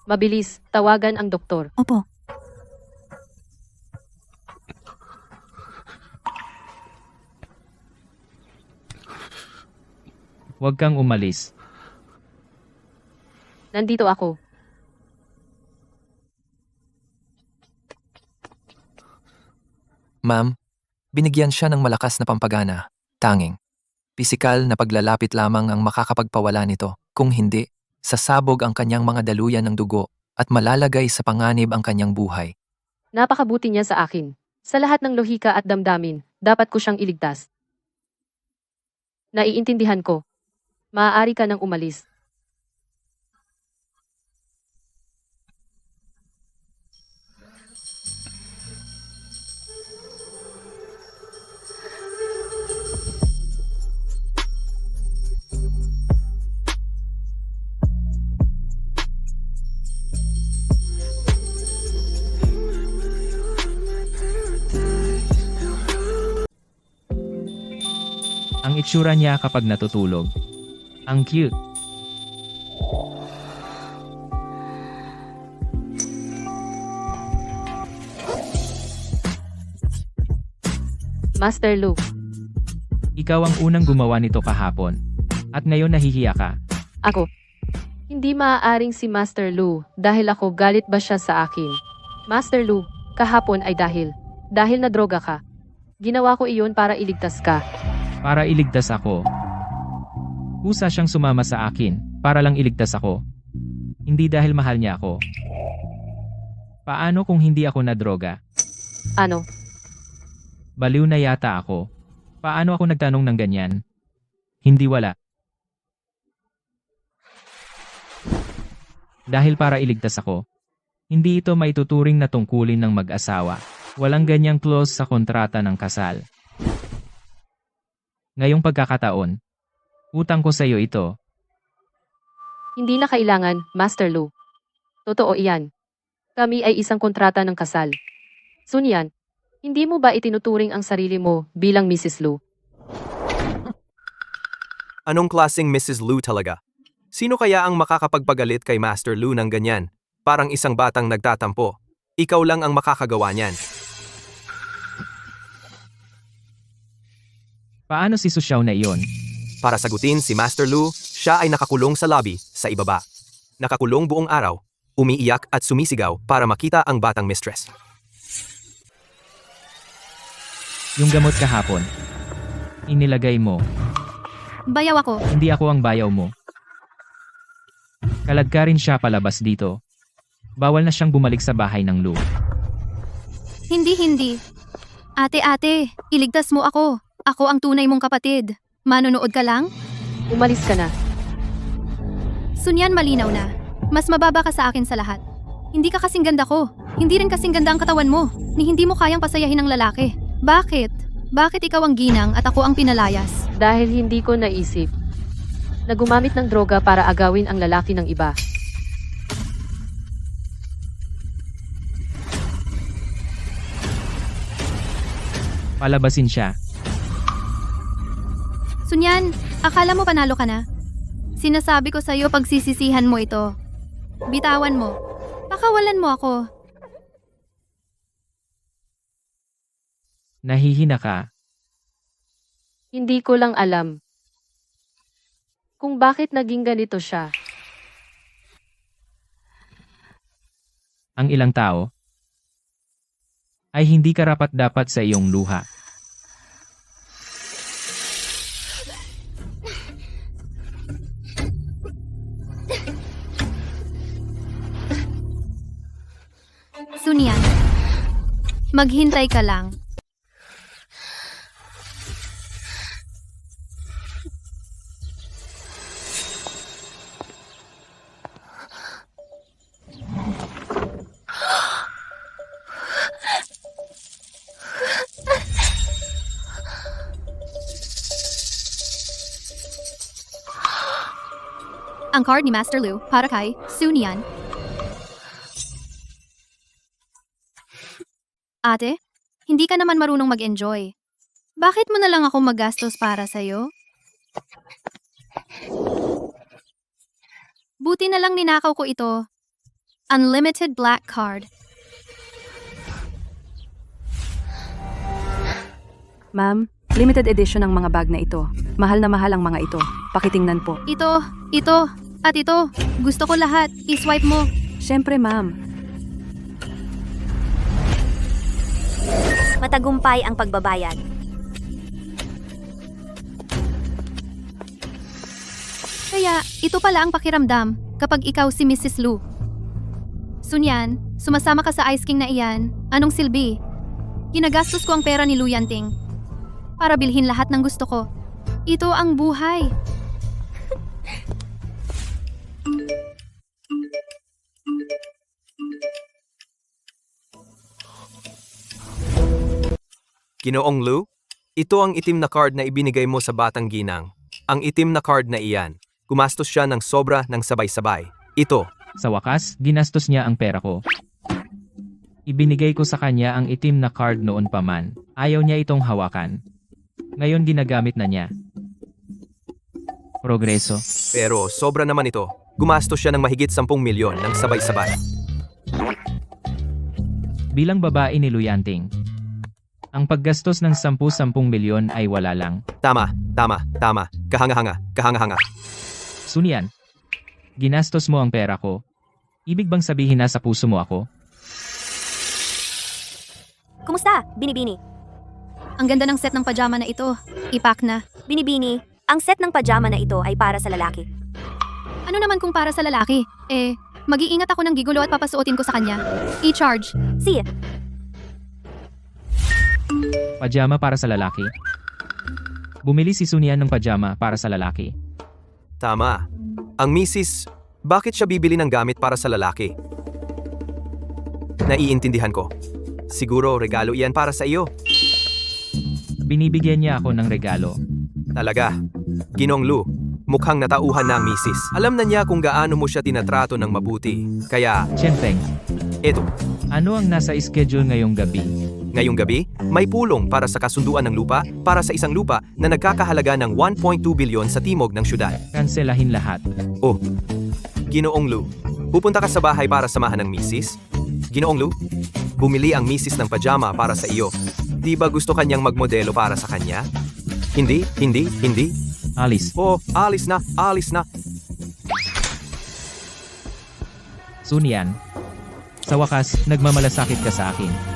Mabilis, tawagan ang doktor. Opo. Huwag kang umalis. Nandito ako. Ma'am, binigyan siya ng malakas na pampagana. Tanging. Pisikal na paglalapit lamang ang makakapagpawala nito. Kung hindi, sasabog ang kanyang mga daluyan ng dugo at malalagay sa panganib ang kanyang buhay. Napakabuti niya sa akin. Sa lahat ng lohika at damdamin, dapat ko siyang iligtas. Naiintindihan ko. Maaari ka nang umalis. Ang itsura niya kapag natutulog. Ang cute. Master Lu, Ikaw ang unang gumawa nito kahapon. At ngayon nahihiya ka. ako. Hindi maaaring si Master Lu dahil ako galit ba siya sa akin. Master Lu, kahapon ay dahil na droga ka. Ginawa ko iyon para iligtas ka. Para iligtas ako. Kusa siyang sumama sa akin, para lang iligtas ako. Hindi dahil mahal niya ako. Paano kung hindi ako nadroga? Ano? Baliw na yata ako. Paano ako nagtanong ng ganyan? Hindi wala. Dahil para iligtas ako. Hindi ito maituturing na tungkulin ng mag-asawa. Walang ganyang clause sa kontrata ng kasal. Ngayong pagkakataon, utang ko sa iyo ito. Hindi na kailangan, Master Lu. Totoo iyan. Kami ay isang kontrata ng kasal. Sunyan, hindi mo ba itinuturing ang sarili mo bilang Mrs. Lu? Anong klaseng Mrs. Lu talaga? Sino kaya ang makakapagpagalit kay Master Lu ng ganyan? Parang isang batang nagtatampo. Ikaw lang ang makakagawa niyan. Paano si Susyaw na iyon? Para sagutin si Master Lu, siya ay nakakulong sa lobby sa ibaba. Nakakulong buong araw, umiiyak at sumisigaw para makita ang batang mistress. Yung gamot kahapon. Inilagay mo. Bayaw ako. Hindi ako ang bayaw mo. Kaladkarin siya palabas dito. Bawal na siyang bumalik sa bahay ng Lu. Hindi. Ate, iligtas mo ako. Ako ang tunay mong kapatid. Manonood ka lang? Umalis ka na. Sunyan, malinaw na. Mas mababa ka sa akin sa lahat. Hindi ka kasing ganda ko. Hindi rin kasing ganda ang katawan mo. Ni hindi mo kayang pasayahin ng lalaki. Bakit? Bakit ikaw ang ginang at ako ang pinalayas? Dahil hindi ko naisip na gumamit ng droga para agawin ang lalaki ng iba. Palabasin siya. Sunyan, akala mo panalo ka na? Sinasabi ko sa'yo pagsisisihan mo ito. Bitawan mo. Pakawalan mo ako. Nahihina ka. Hindi ko lang alam kung bakit naging ganito siya. Ang ilang tao ay hindi karapat-dapat sa iyong luha. Sunyan, maghintay ka lang. Ang card ni Master Lu para kay Sunyan. Ate, hindi ka naman marunong mag-enjoy. Bakit mo na lang ako magastos para sa'yo? Buti na lang ninakaw ko ito. Unlimited black card. Ma'am, limited edition ang mga bag na ito. Mahal na mahal ang mga ito. Pakitingnan po. Ito, at ito. Gusto ko lahat. I-swipe mo. Siyempre, ma'am. Matagumpay ang pagbabayad. Kaya, ito pala ang pakiramdam kapag ikaw si Mrs. Lu. Sunyan, sumasama ka sa Ice King na iyan. Anong silbi? Ginagastos ko ang pera ni Lu Yanting para bilhin lahat ng gusto ko. Ito ang buhay. Ginoong Lu, ito ang itim na card na ibinigay mo sa batang ginang. Ang itim na card na iyan, gumastos siya ng sobra ng sabay-sabay. Ito. Sa wakas, ginastos niya ang pera ko. Ibinigay ko sa kanya ang itim na card noon pa man. Ayaw niya itong hawakan. Ngayon ginagamit na niya. Progreso. Pero sobra naman ito. Gumastos siya ng mahigit 10 milyon ng sabay-sabay. Bilang babae ni Luyanting, ang paggastos ng 10 milyon ay wala lang. Tama. Kahanga-hanga. Sunyan, ginastos mo ang pera ko. Ibig bang sabihin na sa puso mo ako? Kumusta, Binibini? Ang ganda ng set ng pajama na ito. Ipak na. Binibini, ang set ng pajama na ito ay para sa lalaki. Ano naman kung para sa lalaki? Mag-iingat ako ng gigulo at papasuotin ko sa kanya. I-charge. Si, Pajama para sa lalaki? Bumili si Sunyan ng pajama para sa lalaki. Tama. Ang misis, bakit siya bibili ng gamit para sa lalaki? Naiintindihan ko. Siguro regalo iyan para sa iyo. Binibigyan niya ako ng regalo. Talaga. Ginong Lu, mukhang natauhan na ang misis. Alam na niya kung gaano mo siya tinatrato ng mabuti. Kaya, Chenteng, eto. ano ang nasa schedule ngayong gabi? Ngayong gabi, may pulong para sa kasunduan ng lupa para sa isang lupa na nagkakahalaga ng 1.2 bilyon sa timog ng syudad. Kanselahin lahat. Oh, Ginoong Lu, pupunta ka sa bahay para samahan ng misis? Ginoong Lu, bumili ang misis ng pajama para sa iyo. Di ba gusto kanyang magmodelo para sa kanya? Hindi. Alice, Oh, alis na. Sunyan. Sa wakas, nagmamalasakit ka sa akin.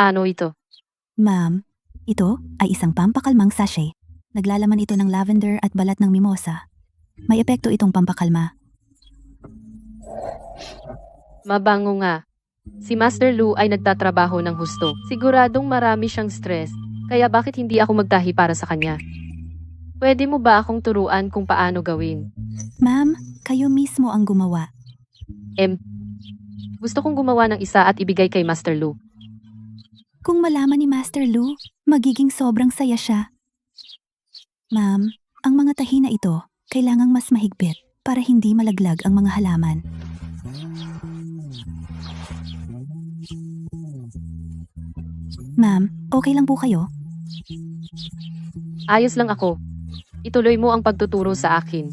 Ano ito? Ma'am, ito ay isang pampakalmang sachet. Naglalaman ito ng lavender at balat ng mimosa. May epekto itong pampakalma. Mabango nga. Si Master Lu ay nagtatrabaho ng husto. Siguradong marami siyang stress. Kaya bakit hindi ako magtahi para sa kanya? Pwede mo ba akong turuan kung paano gawin? Ma'am, kayo mismo ang gumawa. Gusto kong gumawa ng isa at ibigay kay Master Lu. Kung malaman ni Master Lu, magiging sobrang saya siya. Ma'am, ang mga tahi na ito, kailangang mas mahigpit para hindi malaglag ang mga halaman. Ma'am, okay lang po kayo? Ayos lang ako. Ituloy mo ang pagtuturo sa akin.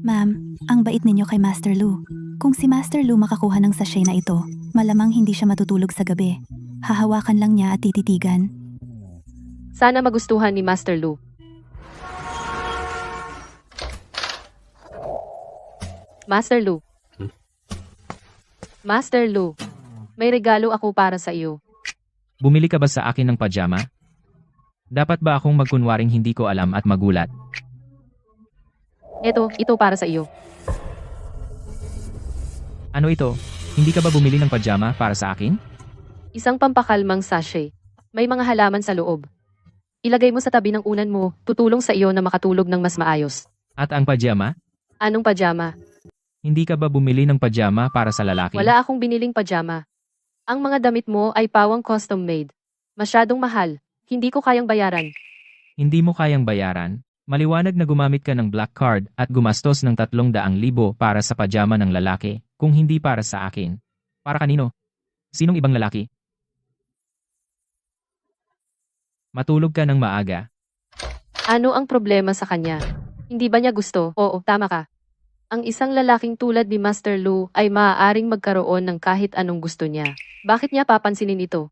Ma'am, ang bait ninyo kay Master Lu. Kung si Master Lu makakuha ng sachet na ito, malamang hindi siya matutulog sa gabi. Hahawakan lang niya at tititigan. Sana magustuhan ni Master Lu. Master Lu. Master Lu, may regalo ako para sa iyo. Bumili ka ba sa akin ng pajama? Dapat ba akong magkunwaring hindi ko alam at magulat? Ito para sa iyo. Ano ito? Hindi ka ba bumili ng pajama para sa akin? Isang pampakalmang sachet. May mga halaman sa loob. Ilagay mo sa tabi ng unan mo, tutulong sa iyo na makatulog ng mas maayos. At ang pajama? Anong pajama? Hindi ka ba bumili ng pajama para sa lalaki? Wala akong biniling pajama. Ang mga damit mo ay pawang custom made. Masyadong mahal. Hindi ko kayang bayaran. Hindi mo kayang bayaran? Maliwanag na gumamit ka ng black card at gumastos ng 300,000 para sa pajama ng lalaki, kung hindi para sa akin. Para kanino? Sinong ibang lalaki? Matulog ka ng maaga. Ano ang problema sa kanya? Hindi ba niya gusto? Oo, tama ka. Ang isang lalaking tulad ni Master Lu ay maaaring magkaroon ng kahit anong gusto niya. Bakit niya papansinin ito?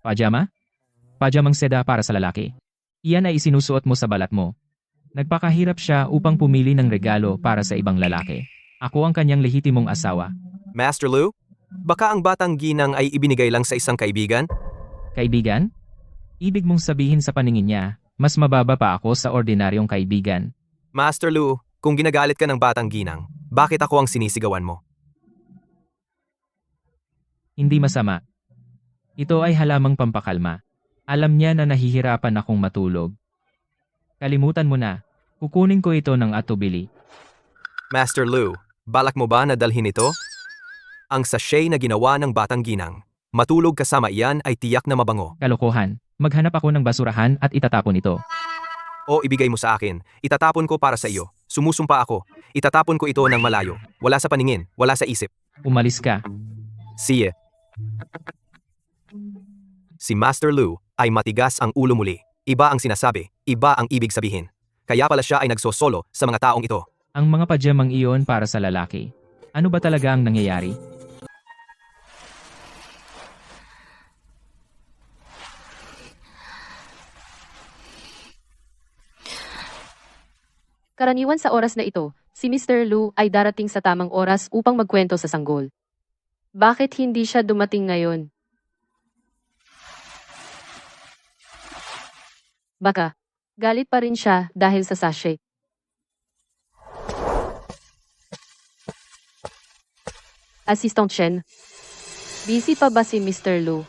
Pajama? Pajamang seda para sa lalaki. Iyan ay isinusuot mo sa balat mo. Nagpakahirap siya upang pumili ng regalo para sa ibang lalaki. Ako ang kanyang lehitimong asawa. Master Lu, baka ang batang ginang ay ibinigay lang sa isang kaibigan? Kaibigan? Ibig mong sabihin sa paningin niya, mas mababa pa ako sa ordinaryong kaibigan. Master Lu, kung ginagalit ka ng batang ginang, bakit ako ang sinisigawan mo? Hindi masama. Ito ay halamang pampakalma. Alam niya na nahihirapan akong matulog. Kalimutan mo na. Kukunin ko ito ng atubili. Master Lu, balak mo ba na dalhin ito? Ang sachet na ginawa ng batang ginang. Matulog kasama iyan ay tiyak na mabango. Kalokohan. Maghanap ako ng basurahan at itatapon ito. O ibigay mo sa akin. Itatapon ko para sa iyo. Sumusumpa ako. Itatapon ko ito ng malayo. Wala sa paningin, wala sa isip. Umalis ka. Siye. Si Master Lu ay matigas ang ulo muli. Iba ang sinasabi, iba ang ibig sabihin. Kaya pala siya ay nagsosolo sa mga taong ito. Ang mga pajamang iyon para sa lalaki. Ano ba talaga ang nangyayari? Karaniwan sa oras na ito, si Mr. Lu ay darating sa tamang oras upang magkwento sa sanggol. Bakit hindi siya dumating ngayon? Baka, galit pa rin siya dahil sa sachet. Assistant Chen, busy pa ba si Mr. Lu?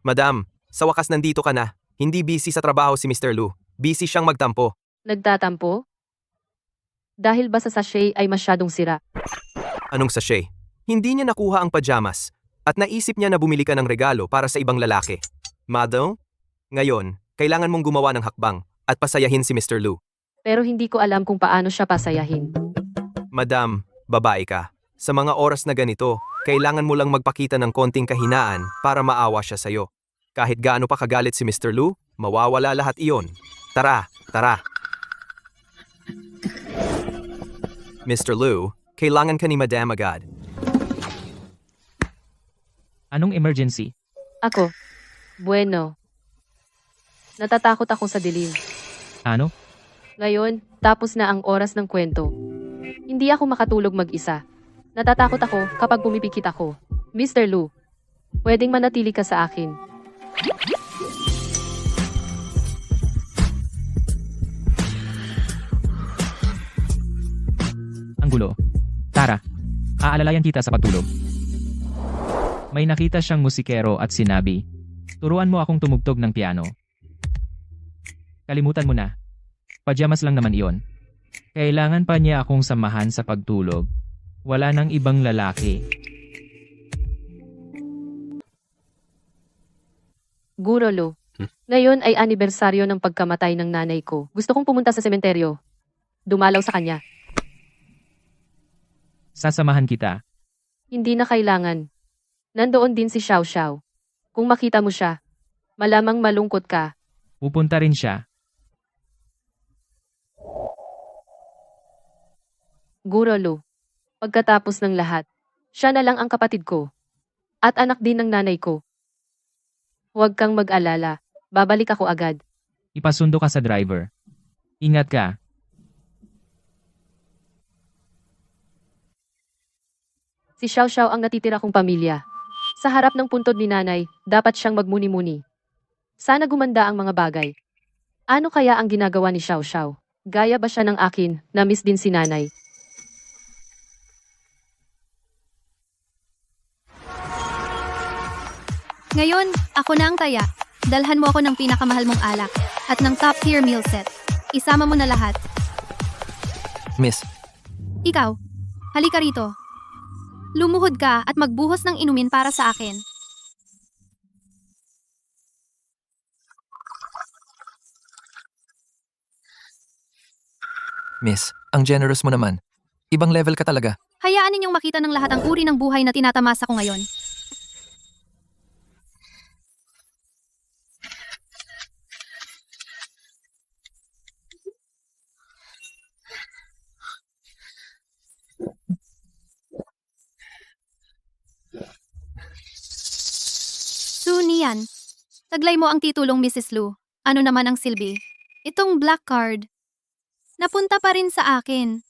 Madam, sa wakas nandito ka na. Hindi busy sa trabaho si Mr. Lu. Busy siyang magtampo. Nagtatampo? Dahil ba sa sachet ay masyadong sira? Anong sachet? Hindi niya nakuha ang pajamas at naisip niya na bumili ka ng regalo para sa ibang lalaki. Madam, ngayon, kailangan mong gumawa ng hakbang at pasayahin si Mr. Lu. Pero hindi ko alam kung paano siya pasayahin. Madam, babae ka. Sa mga oras na ganito, kailangan mo lang magpakita ng konting kahinaan para maawa siya sa'yo. Kahit gaano pa kagalit si Mr. Lu, mawawala lahat iyon. Tara, tara. Mr. Lu, kailangan ka ni Madam agad. Anong emergency? Ako, bueno. Natatakot ako sa dilim. Ano? Ngayon, tapos na ang oras ng kwento. Hindi ako makatulog mag-isa. Natatakot ako kapag pumipikit ako. Mr. Lu, pwedeng manatili ka sa akin. Ang gulo. Tara, aalalayan kita sa pagtulog. May nakita siyang musikero at sinabi, Turuan mo akong tumugtog ng piano. Kalimutan mo na. Pajamas lang naman iyon. Kailangan pa niya akong samahan sa pagtulog. Wala nang ibang lalaki. Guro Lu. Ngayon ay anibersaryo ng pagkamatay ng nanay ko. Gusto kong pumunta sa sementeryo. Dumalaw sa kanya. Sasamahan kita. Hindi na kailangan. Nandoon din si Xiao Xiao. Kung makita mo siya, malamang malungkot ka. Pupunta rin siya. Guro Lu. Pagkatapos ng lahat, siya na lang ang kapatid ko. At anak din ng nanay ko. Huwag kang mag-alala. Babalik ako agad. Ipasundo ka sa driver. Ingat ka. Si Xiao Xiao ang natitira kong pamilya. Sa harap ng puntod ni nanay, dapat siyang magmuni-muni. Sana gumanda ang mga bagay. Ano kaya ang ginagawa ni Xiao Xiao? Gaya ba siya ng akin, na miss din si nanay? Ngayon, ako na ang taya. Dalhan mo ako ng pinakamahal mong alak at ng top tier meal set. Isama mo na lahat. Miss, Ikaw, halika rito. Lumuhod ka at magbuhos ng inumin para sa akin. Miss, ang generous mo naman. Ibang level ka talaga. Hayaan ninyong makita ng lahat ang uri ng buhay na tinatamasa ko ngayon. Nian. Taglay mo ang titulong Mrs. Lu. Ano naman ang silbi? Itong black card. Napunta pa rin sa akin.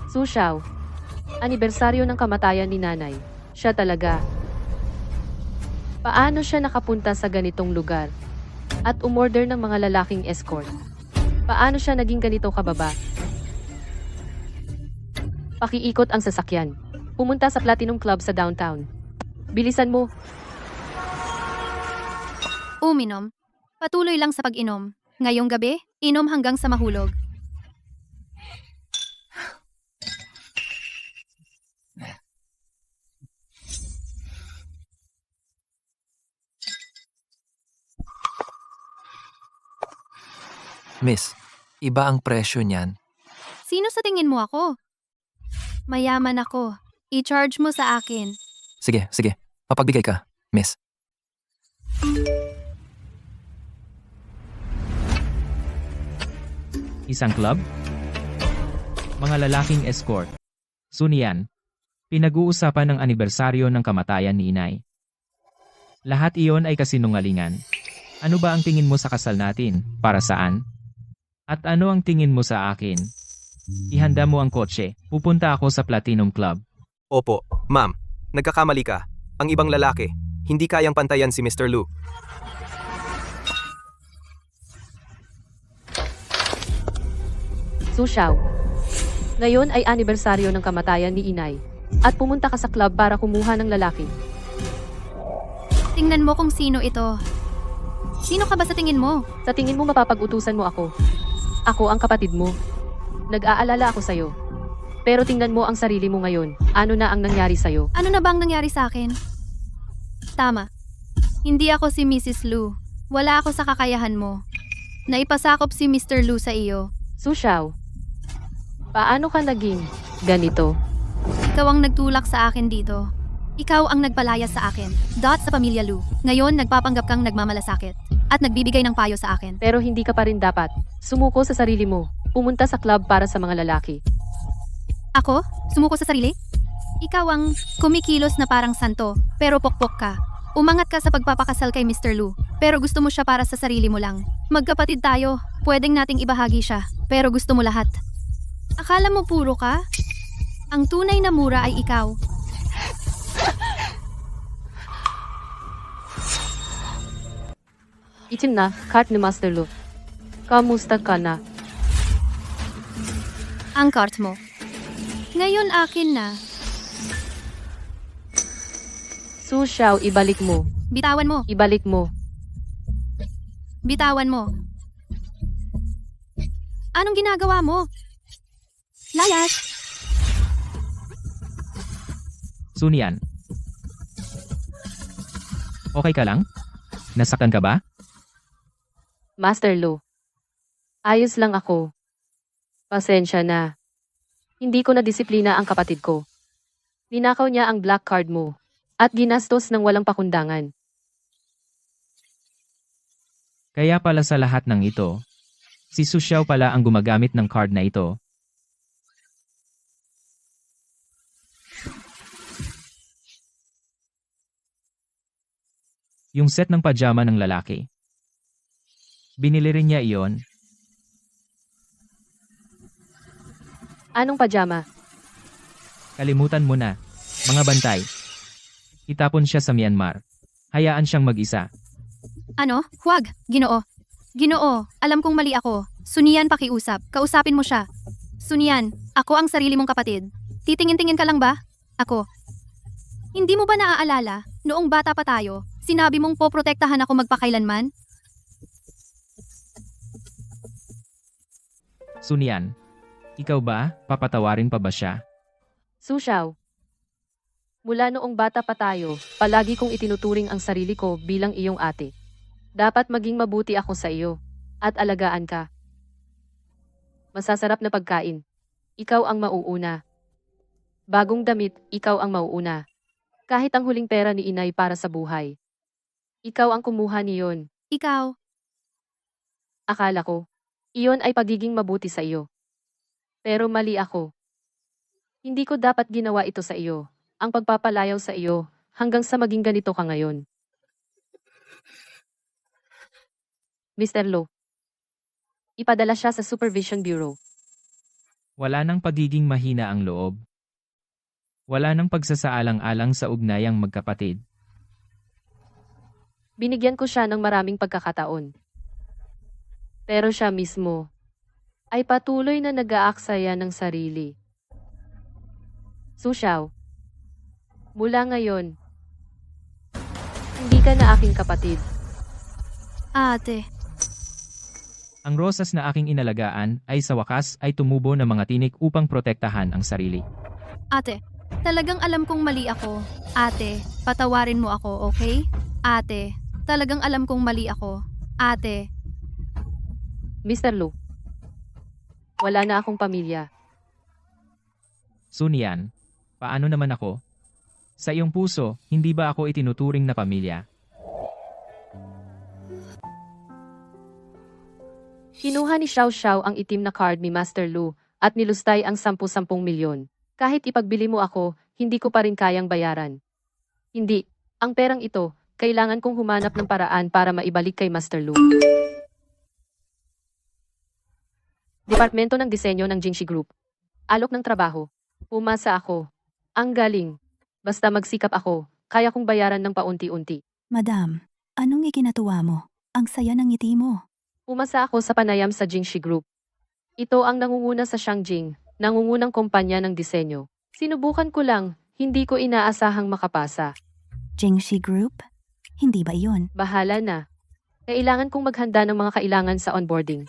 Su Xiao. Anibersaryo ng kamatayan ni nanay. Siya talaga. Paano siya nakapunta sa ganitong lugar? At umorder ng mga lalaking escort? Paano siya naging ganito kababa? Pakiikot ang sasakyan. Pumunta sa Platinum Club sa downtown. Bilisan mo. Uminom. Patuloy lang sa pag-inom. Ngayong gabi, inom hanggang sa mahulog. Miss, iba ang presyo niyan. Sino sa tingin mo ako? Mayaman ako. I-charge mo sa akin. Sige. Mapagbigay ka, miss. Isang club? Mga lalaking escort. Sunian. Pinag-uusapan ng anibersaryo ng kamatayan ni inay. Lahat iyon ay kasinungalingan. Ano ba ang tingin mo sa kasal natin? Para saan? At ano ang tingin mo sa akin? Ihanda mo ang kotse. Pupunta ako sa Platinum Club. Opo, ma'am. Nagkakamali ka. Ang ibang lalaki, hindi kayang pantayan si Mr. Lu. Su Xiao. Ngayon ay anibersaryo ng kamatayan ni inay. At pumunta ka sa club para kumuha ng lalaki. Tingnan mo kung sino ito. Sino ka ba sa tingin mo? Sa tingin mo mapapag-utusan mo ako. Ako ang kapatid mo. Nag-aalala ako sa'yo. Pero tingnan mo ang sarili mo ngayon. Ano na ang nangyari sa'yo? Ano na bang nangyari sa akin? Tama. Hindi ako si Mrs. Lu. Wala ako sa kakayahan mo. Naipasakop si Mr. Lu sa iyo. Su Xiao. Paano ka naging ganito? Ikaw ang nagtulak sa akin dito. Ikaw ang nagpalaya sa akin. Dot sa pamilya Lu. Ngayon nagpapanggap kang nagmamalasakit. At nagbibigay ng payo sa akin. Pero hindi ka pa rin dapat. Sumuko sa sarili mo. Pumunta sa club para sa mga lalaki. Ako? Sumuko sa sarili? Ikaw ang kumikilos na parang santo, pero pokpok ka. Umangat ka sa pagpapakasal kay Mr. Lu, pero gusto mo siya para sa sarili mo lang. Magkapatid tayo, pwedeng nating ibahagi siya, pero gusto mo lahat. Akala mo puro ka? Ang tunay na mura ay ikaw. Itim na, cart ni Master Lu. Kamusta ka na? Ang cart mo. Ngayon akin na. Su Xiao, ibalik mo. Bitawan mo. Ibalik mo. Bitawan mo. Anong ginagawa mo? Layas! Sunian. Okay ka lang? Nasaktan ka ba? Master Lu. Ayos lang ako. Pasensya na. Hindi ko na disiplina ang kapatid ko. Ninakaw niya ang black card mo. At ginastos ng walang pakundangan. Kaya pala sa lahat ng ito, si Su Xiao pala ang gumagamit ng card na ito. Yung set ng pajama ng lalaki. Binili rin niya iyon. Anong pajama? Kalimutan mo na. Mga bantay. Itapon siya sa Myanmar. Hayaan siyang mag-isa. Ano? Huwag. Ginoo. Ginoo, alam kong mali ako. Sunian, pakiusap. Kausapin mo siya. Sunian, ako ang sarili mong kapatid. Titingin-tingin ka lang ba? Ako. Hindi mo ba naaalala, noong bata pa tayo, sinabi mong poprotektahan ako magpakailanman? Sunian, ikaw ba? Papatawarin pa ba siya? Su Xiao. Mula noong bata pa tayo, palagi kong itinuturing ang sarili ko bilang iyong ate. Dapat maging mabuti ako sa iyo, at alagaan ka. Masasarap na pagkain. Ikaw ang mauuna. Bagong damit, ikaw ang mauuna. Kahit ang huling pera ni inay para sa buhay. Ikaw ang kumuha niyon. Ikaw. Akala ko, iyon ay pagiging mabuti sa iyo. Pero mali ako. Hindi ko dapat ginawa ito sa iyo. Ang pagpapalayaw sa iyo, hanggang sa maging ganito ka ngayon. Mr. Lo. Ipadala siya sa Supervision Bureau. Wala nang pagiging mahina ang loob. Wala nang pagsasaalang-alang sa ugnayang magkapatid. Binigyan ko siya ng maraming pagkakataon. Pero siya mismo ay patuloy na nag-aaksaya ng sarili. Su Xiao. Mula ngayon, hindi ka na aking kapatid. Ate. Ang rosas na aking inalagaan ay sa wakas ay tumubo ng mga tinik upang protektahan ang sarili. Ate. Talagang alam kong mali ako. Ate, patawarin mo ako, okay? Ate, talagang alam kong mali ako. Ate. Mr. Lu. Wala na akong pamilya. Sunian, paano naman ako? Sa iyong puso, hindi ba ako itinuturing na pamilya? Kinuha ni Xiao Xiao ang itim na card ni Master Lu at nilustay ang 10-10 milyon. Kahit ipagbili mo ako, hindi ko pa rin kayang bayaran. Hindi, ang perang ito, kailangan kong humanap ng paraan para maibalik kay Master Lu. Departamento ng Disenyo ng Jingxi Group. Alok ng trabaho. Pumasa ako. Ang galing. Basta magsikap ako, kaya kong bayaran ng paunti-unti. Madam, anong ikinatuwa mo? Ang saya ng ngiti mo. Pumasa ako sa panayam sa Jingxi Group. Ito ang nangunguna sa Shangjing, nangungunang kumpanya ng disenyo. Sinubukan ko lang, hindi ko inaasahang makapasa. Jingxi Group? Hindi ba iyon? Bahala na. Kailangan kong maghanda ng mga kailangan sa onboarding.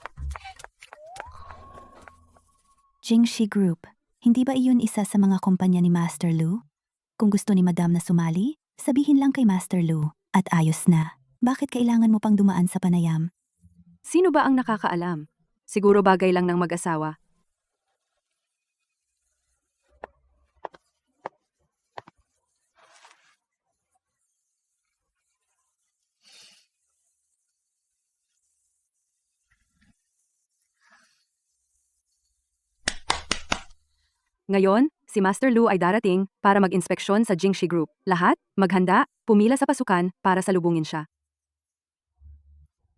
Jingxi Group, hindi ba iyon isa sa mga kumpanya ni Master Lu? Kung gusto ni Madam na sumali, sabihin lang kay Master Lu, at ayos na. Bakit kailangan mo pang dumaan sa panayam? Sino ba ang nakakaalam? Siguro bagay lang ng mag-asawa. Ngayon, si Master Lu ay darating para mag-inspeksyon sa Jingxi Group. Lahat, maghanda, pumila sa pasukan para salubungin siya.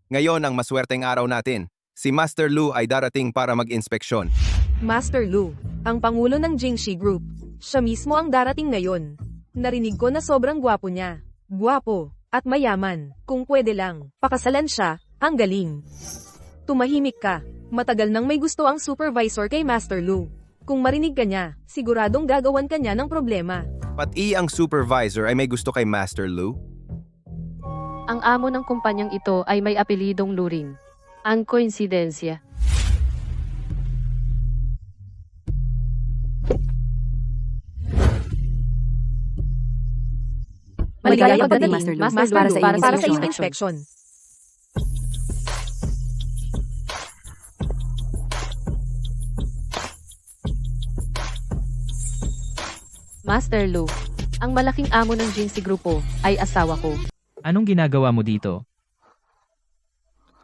Ngayon ang maswerteng araw natin. Si Master Lu ay darating para mag-inspeksyon. Master Lu, ang pangulo ng Jingxi Group. Siya mismo ang darating ngayon. Narinig ko na sobrang gwapo niya. Gwapo, at mayaman. Kung pwede lang, pakasalan siya, ang galing. Tumahimik ka. Matagal nang may gusto ang supervisor kay Master Lu. Kung marinig ka niya, siguradong gagawan ka niya ng problema. Pati ang supervisor ay may gusto kay Master Lu? Ang amo ng kumpanyang ito ay may apelidong Lu rin. Ang koinsidensya. Maligayang pagdating, pagdating, Master Lu, Master Lu, para para sa sa iyong iyong inspection. Master Lu, ang malaking amo ng Jinxie Grupo ay asawa ko. Anong ginagawa mo dito?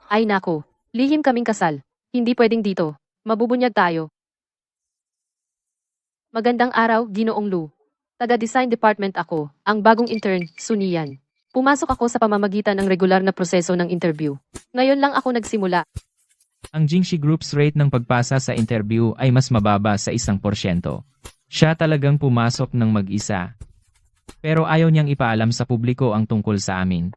Ay nako, lihim kaming kasal. Hindi pwedeng dito. Mabubunyag tayo. Magandang araw, Ginoong Lu. Taga-design department ako, ang bagong intern, Sunian. Pumasok ako sa pamamagitan ng regular na proseso ng interview. Ngayon lang ako nagsimula. Ang Jinxie Group's rate ng pagpasa sa interview ay mas mababa sa 1%. Siya talagang pumasok ng mag-isa. Pero ayaw niyang ipaalam sa publiko ang tungkol sa amin.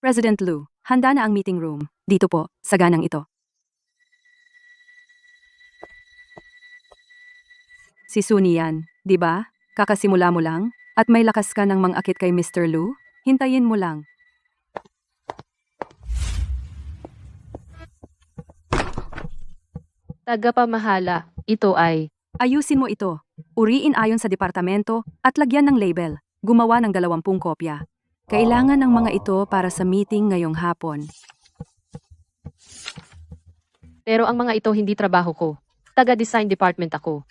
President Lu, handa na ang meeting room. Dito po, sa ganang ito. Si Suni yan, di ba? Kakasimula mo lang, at may lakas ka ng mang-akit kay Mr. Lu? Hintayin mo lang. Tagapamahala, ito ay... Ayusin mo ito. Uriin ayon sa departamento at lagyan ng label. Gumawa ng 20 kopya. Kailangan ng mga ito para sa meeting ngayong hapon. Pero ang mga ito hindi trabaho ko. Taga-design department ako.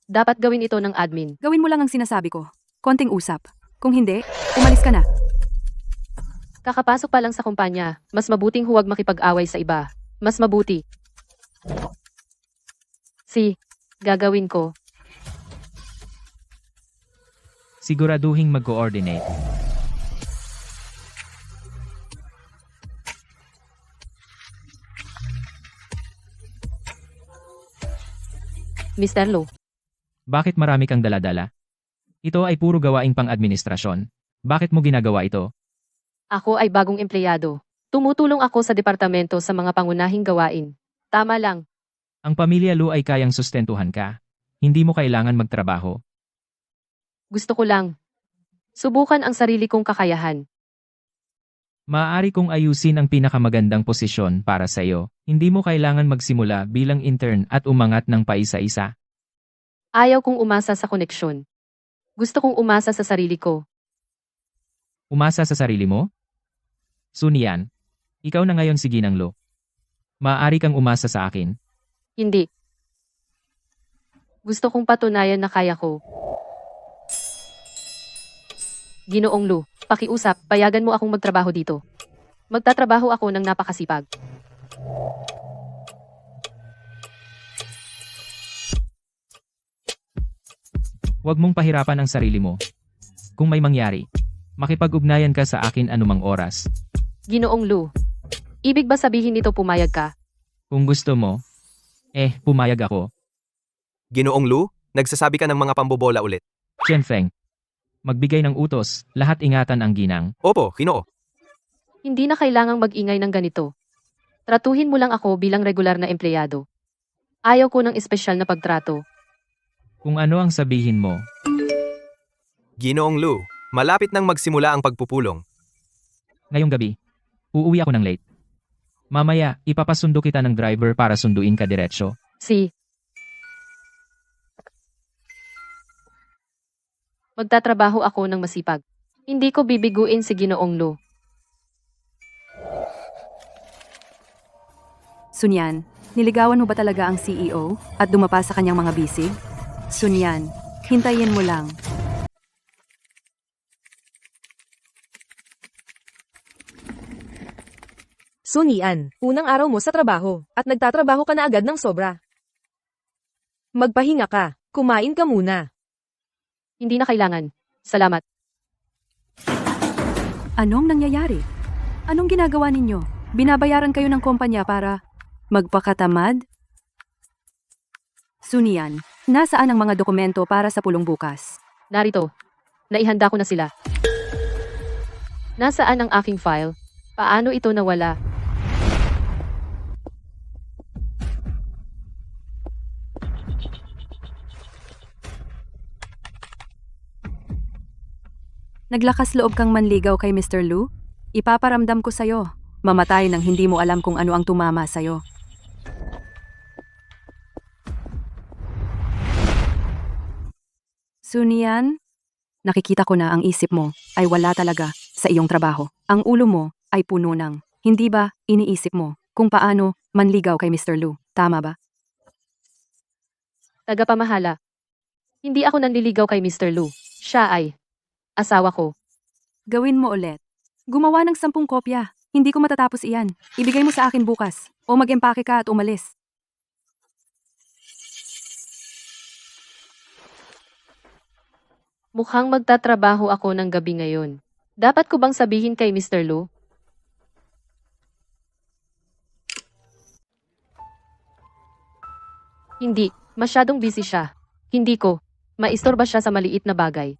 Dapat gawin ito ng admin. Gawin mo lang ang sinasabi ko. Konting usap. Kung hindi, umalis ka na. Kakapasok pa lang sa kumpanya, mas mabuting huwag makipag-away sa iba. Mas mabuti. Gagawin ko. Siguraduhing mag-coordinate. Mr. Lu, Bakit marami kang daladala? Ito ay puro gawaing pang-administrasyon. Bakit mo ginagawa ito? ako ay bagong empleyado. Tumutulong ako sa departamento sa mga pangunahing gawain. Tama lang. Ang pamilya Lu ay kayang sustentuhan ka. Hindi mo kailangan magtrabaho. Gusto ko lang. Subukan ang sarili kong kakayahan. Maaari kong ayusin ang pinakamagandang posisyon para sa iyo. Hindi mo kailangan magsimula bilang intern at umangat ng paisa-isa. Ayaw kong umasa sa koneksyon. Gusto kong umasa sa sarili ko. Umasa sa sarili mo? Sunian, ikaw na ngayon si Ginang Lu. Maaari kang umasa sa akin. Hindi. Gusto kong patunayan na kaya ko. Ginoong Lu, pakiusap, payagan mo akong magtrabaho dito. Magtatrabaho ako ng napakasipag. Huwag mong pahirapan ang sarili mo. Kung may mangyari, makipag-ugnayan ka sa akin anumang oras. Ginoong Lu, ibig ba sabihin nito pumayag ka? Kung gusto mo, pumayag ako. Ginoong Lu, nagsasabi ka ng mga pambobola ulit. Chen Feng, magbigay ng utos, lahat ingatan ang ginang. Opo, Ginoo. Hindi na kailangang mag-ingay ng ganito. Tratuhin mo lang ako bilang regular na empleyado. Ayaw ko ng espesyal na pagtrato. Kung ano ang sabihin mo, Ginoong Lu, malapit nang magsimula ang pagpupulong. ngayong gabi, uuwi ako ng late. Mamaya, ipapasundo kita ng driver para sunduin ka diretsyo. Magtatrabaho ako ng masipag. Hindi ko bibiguin si Ginoong Lu. Sunyan, niligawan mo ba talaga ang CEO at dumapa sa kanyang mga bisig? Sunyan, hintayin mo lang. Sunian, unang araw mo sa trabaho, at nagtatrabaho ka na agad ng sobra. Magpahinga ka, kumain ka muna. Hindi na kailangan. Salamat. Anong nangyayari? Anong ginagawa ninyo? Binabayaran kayo ng kumpanya para magpakatamad? Sunian, nasaan ang mga dokumento para sa pulong bukas? Narito. Naihanda ko na sila. Nasaan ang aking file? Paano ito nawala? Naglakas loob kang manligaw kay Mr. Lu? Ipaparamdam ko sa'yo. Mamatay nang hindi mo alam kung ano ang tumama sa'yo. Sunian, nakikita ko na ang isip mo ay wala talaga sa iyong trabaho. Ang ulo mo ay puno ng, hindi ba iniisip mo kung paano manligaw kay Mr. Lu? Tama ba? Tagapamahala. Hindi ako nanliligaw kay Mr. Lu. Siya ay asawa ko. Gawin mo ulit. Gumawa ng 10 kopya. Hindi ko matatapos iyan. Ibigay mo sa akin bukas. O mag-empake ka at umalis. Mukhang magtatrabaho ako ng gabi ngayon. Dapat ko bang sabihin kay Mr. Lu? Hindi. Masyadong busy siya. Hindi ko. Maistorba siya sa maliit na bagay.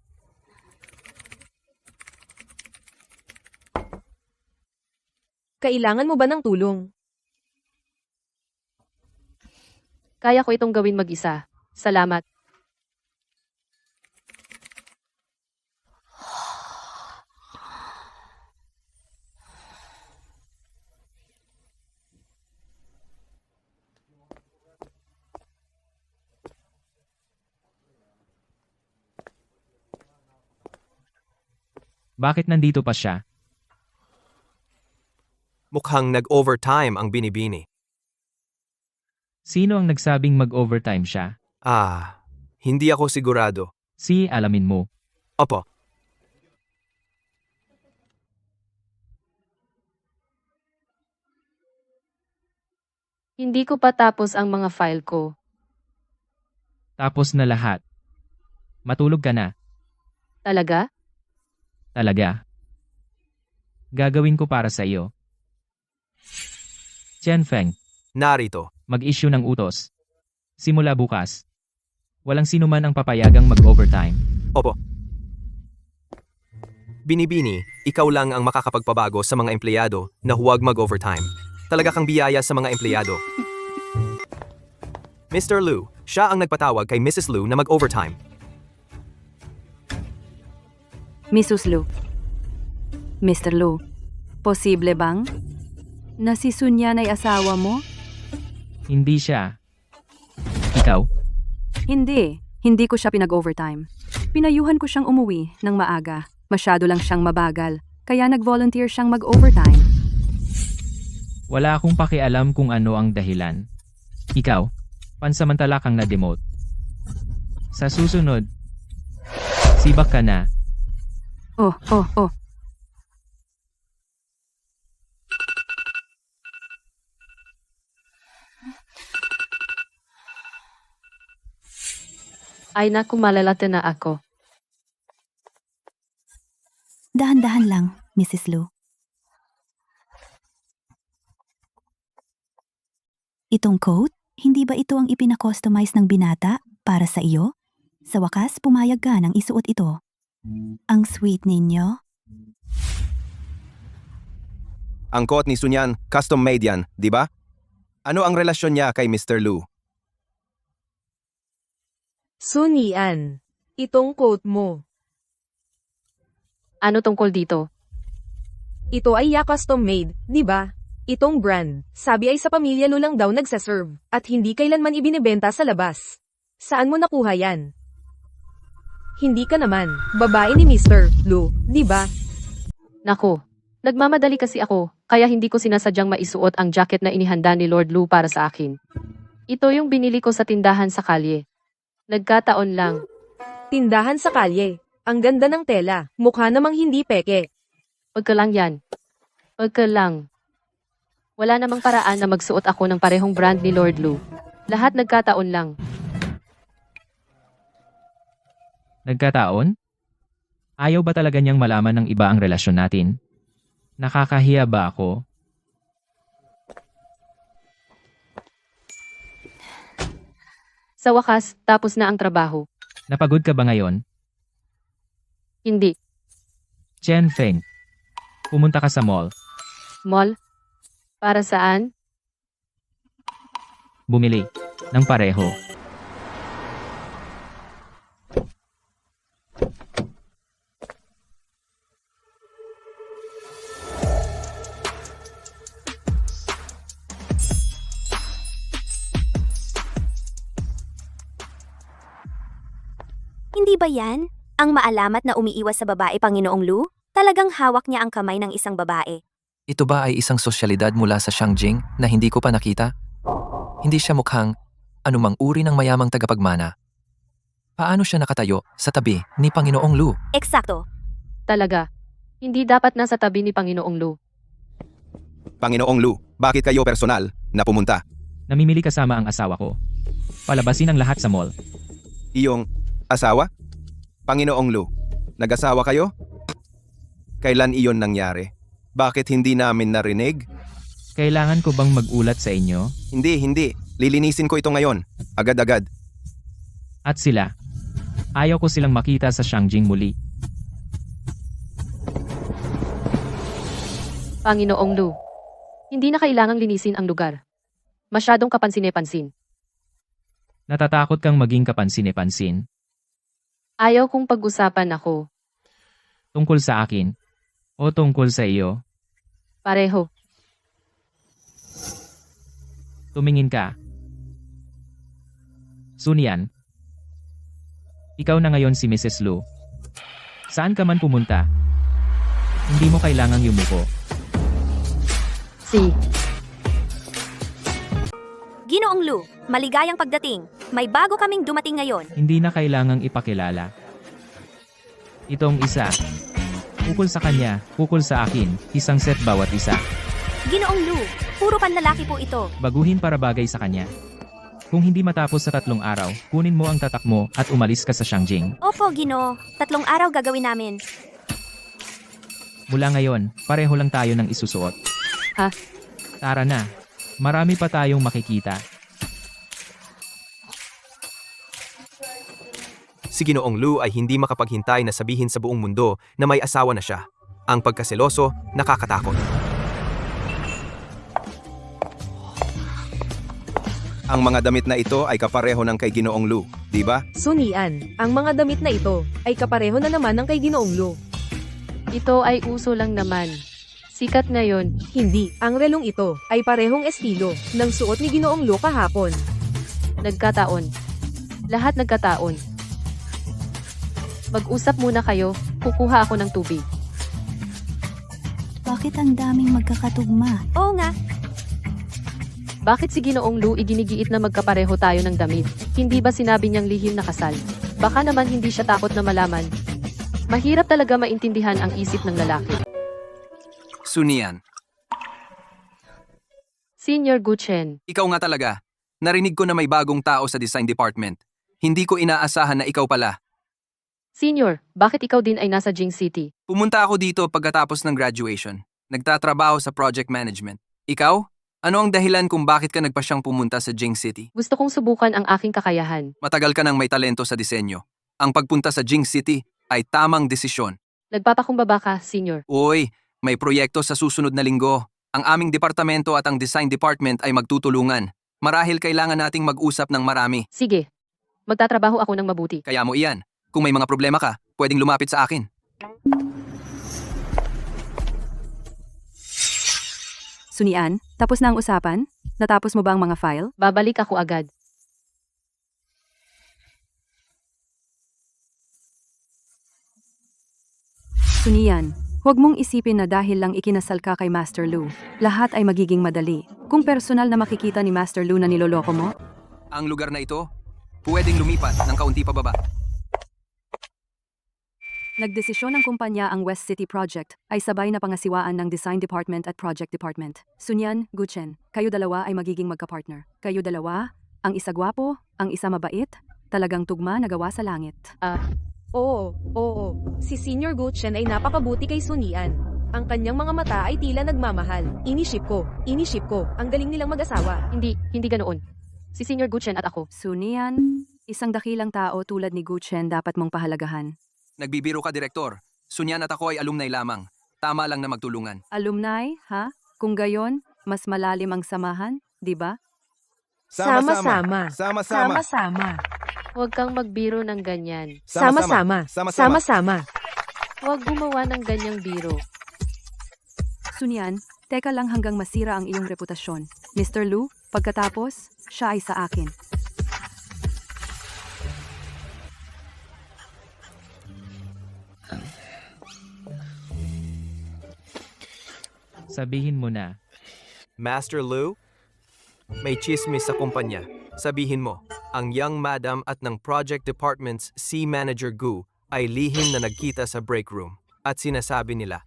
Kailangan mo ba ng tulong? Kaya ko itong gawin mag-isa. Salamat. Bakit nandito pa siya? Mukhang nag-overtime ang binibini. Sino ang nagsabing mag-overtime siya? Hindi ako sigurado. Si, alamin mo. Opo. Hindi ko pa tapos ang mga file ko. Tapos na lahat. Matulog ka na. Talaga? Talaga. Gagawin ko para sa iyo. Chen Feng, Narito. mag-issue ng utos. Simula bukas. Walang sinuman ang papayagang mag-overtime. Opo. Binibini, ikaw lang ang makakapagpabago sa mga empleyado na huwag mag-overtime. Talaga kang biyaya sa mga empleyado. Mr. Lu, siya ang nagpatawag kay Mrs. Lu na mag-overtime. Mrs. Lu. Mr. Lu, posible bang na si Sunyan ay asawa mo? Hindi siya. Ikaw? Hindi ko siya pinag-overtime. Pinayuhan ko siyang umuwi ng maaga. Masyado lang siyang mabagal, kaya nag-volunteer siyang mag-overtime. Wala akong pakialam kung ano ang dahilan. Ikaw, pansamantala kang na-demote. Sa susunod, sibak ka na. Oh. Ay naku, malalate na ako. Dahan-dahan lang, Mrs. Lu. Itong coat, hindi ba ito ang ipinakustomize ng binata para sa iyo? Sa wakas, pumayag ka nang isuot ito. Ang sweet ninyo. Ang coat ni Sunyan, custom made yan, di ba? Ano ang relasyon niya kay Mr. Lu? Sunian, itong coat mo. Ano tungkol dito? Ito ay custom made, di ba? Itong brand, sabi ay sa pamilya Lu lang daw nagsaserve, at hindi kailanman ibinebenta sa labas. Saan mo nakuha yan? Hindi ka naman, babae ni Mr. Lu, di ba? Naku, nagmamadali kasi ako, kaya hindi ko sinasadyang maisuot ang jacket na inihanda ni Lord Lu para sa akin. Ito yung binili ko sa tindahan sa kalye. Nagkataon lang. Tindahan sa kalye. Ang ganda ng tela, mukha namang hindi peke. Pagka lang yan. Pagka lang. Wala namang paraan na magsuot ako ng parehong brand ni Lord Lu. Lahat nagkataon lang. Nagkataon? Ayaw ba talaga niyang malaman ng iba ang relasyon natin? Nakakahiya ba ako? Sa wakas, tapos na ang trabaho. Napagod ka ba ngayon? Hindi. Chen Feng, pumunta ka sa mall. Mall? Para saan? Bumili ng pareho. Hindi ba yan ang maalamat na umiiwas sa babae, Panginoong Lu? Talagang hawak niya ang kamay ng isang babae. Ito ba ay isang sosyalidad mula sa Shangjing na hindi ko pa nakita? Hindi siya mukhang anumang uri ng mayamang tagapagmana. Paano siya nakatayo sa tabi ni Panginoong Lu? Eksakto. Talaga. Hindi dapat nasa tabi ni Panginoong Lu. Panginoong Lu, bakit kayo personal na pumunta? Namimili kasama ang asawa ko. Palabasin ang lahat sa mall. Iyong asawa? Panginoong Lu, nag-asawa kayo? Kailan iyon nangyari? Bakit hindi namin narinig? Kailangan ko bang magulat sa inyo? Hindi. Lilinisin ko ito ngayon. Agad-agad. At sila. Ayaw ko silang makita sa Shangjing muli. Panginoong Lu, hindi na kailangang linisin ang lugar. Masyadong kapansin-pansin. Natatakot kang maging kapansin-pansin. Ayaw kong pag-usapan ako. Tungkol sa akin. O tungkol sa iyo. Pareho. Tumingin ka. Sunyan. Ikaw na ngayon si Mrs. Lu. Saan ka man pumunta? Hindi mo kailangang yumuko. Ginoong Lu, maligayang pagdating. May bago kaming dumating ngayon. Hindi na kailangang ipakilala. Itong isa. Kukul sa kanya, kukul sa akin, isang set bawat isa. Ginoong Lu, puro panlalaki po ito. Baguhin para bagay sa kanya. Kung hindi matapos sa 3 araw, kunin mo ang tatak mo at umalis ka sa Shangjing. Opo, Gino. 3 araw gagawin namin. Mula ngayon, pareho lang tayo ng isusuot. Ha? Tara na. Marami pa tayong makikita. Si Ginoong Lu ay hindi makapaghintay na sabihin sa buong mundo na may asawa na siya. Ang pagkaseloso, nakakatakot. Ang mga damit na ito ay kapareho ng kay Ginoong Lu, di ba? Sunian, ang mga damit na ito ay kapareho na naman ng kay Ginoong Lu. Ito ay uso lang naman. Sikat ngayon. Hindi, ang relong ito ay parehong estilo ng suot ni Ginoong Lu kahapon. Nagkataon. Lahat nagkataon. Mag-usap muna kayo, kukuha ako ng tubig. Bakit ang daming magkakatugma? Oo nga, Bakit si Ginoong Lu iginigiit na magkapareho tayo ng damit? Hindi ba sinabi niyang lihim na kasal? Baka naman hindi siya takot na malaman. Mahirap talaga maintindihan ang isip ng lalaki. Sunian, Senior Guchen, ikaw nga talaga. Narinig ko na may bagong tao sa design department. Hindi ko inaasahan na ikaw pala. Senior, bakit ikaw din ay nasa Jing City? Pumunta ako dito pagkatapos ng graduation. Nagtatrabaho sa project management. Ikaw? Ano ang dahilan kung bakit ka nagpasyang pumunta sa Jing City? Gusto kong subukan ang aking kakayahan. Matagal ka nang may talento sa disenyo. Ang pagpunta sa Jing City ay tamang desisyon. Nagpapakumbaba ka, Senior. Uy, may proyekto sa susunod na linggo. Ang aming departamento at ang design department ay magtutulungan. Marahil kailangan nating mag-usap ng marami. Sige, magtatrabaho ako ng mabuti. Kaya mo iyan. Kung may mga problema ka, pwedeng lumapit sa akin. Sunian, tapos na ang usapan? Natapos mo ba ang mga file? Babalik ako agad. Sunian, huwag mong isipin na dahil lang ikinasal ka kay Master Lu, lahat ay magiging madali. Kung personal na makikita ni Master Lu na niloloko mo, Ang lugar na ito, pwedeng lumipat ng kaunti pababa. nagdesisyon ng kumpanya ang West City Project ay sabay na pangasiwaan ng Design Department at Project Department. Sunyan, Guchen, kayo dalawa ay magiging magka-partner. Kayo dalawa, ang isa gwapo, ang isa mabait, talagang tugma na gawa sa langit. Oo. Si Senior Guchen ay napakabuti kay Sunian. Ang kanyang mga mata ay tila nagmamahal. Iniship ko. Ang galing nilang mag-asawa. Hindi ganoon. Si Senior Guchen at ako. Sunian, isang dakilang tao tulad ni Guchen dapat mong pahalagahan. Nagbibiro ka, Direktor. Sunyan at ako ay alumni lamang. Tama lang na magtulungan. Alumni, ha? Kung gayon, mas malalim ang samahan, di ba? Sama-sama. Huwag kang magbiro ng ganyan. Sama-sama. Huwag gumawa ng ganyang biro. Sunyan, teka lang hanggang masira ang iyong reputasyon. Mr. Lu, pagkatapos, siya ay sa akin. Sabihin mo na. Master Lu? May chismis sa kumpanya. Sabihin mo, ang young madam at ng project department's C Manager Gu ay lihim na nagkita sa break room at sinasabi nila.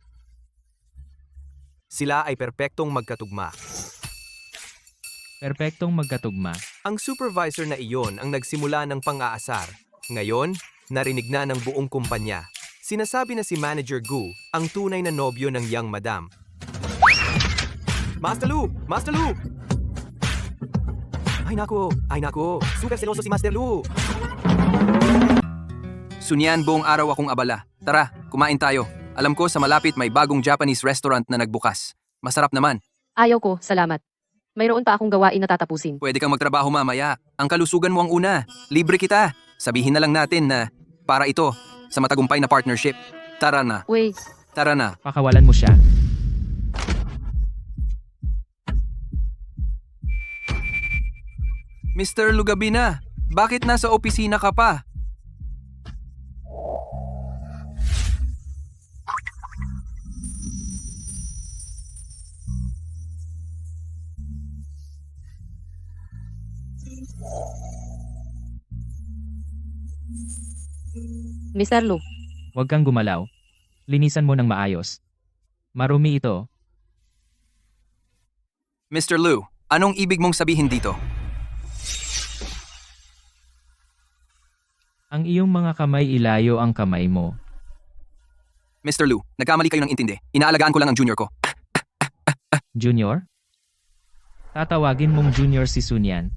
Sila ay perpektong magkatugma. Perpektong magkatugma. Ang supervisor na iyon ang nagsimula ng pang-aasar. Ngayon, narinig na ng buong kumpanya. Sinasabi na si Manager Gu ang tunay na nobyo ng young madam. Master Lu! Master Lu! Ay nako, super seloso si Master Lu! Sunyan, buong araw akong abala. Tara, kumain tayo. Alam ko sa malapit may bagong Japanese restaurant na nagbukas. Masarap naman. Ayaw ko, salamat. Mayroon pa akong gawain na tatapusin. Pwede kang magtrabaho mamaya. Ang kalusugan mo ang una. Libre kita. Sabihin na lang natin na para ito sa matagumpay na partnership. Tara na. Wait, Tara na. Pakawalan mo siya. Mr. Lugabina, bakit nasa opisina ka pa? Mr. Lu, Huwag kang gumalaw. Linisan mo ng maayos. Marumi ito. Mr. Lu, anong ibig mong sabihin dito? Ang iyong mga kamay ilayo ang kamay mo. Mr. Lu, nagkamali kayo ng intindi. Inaalagaan ko lang ang junior ko. Junior? Tatawagin mong junior si Sunyan.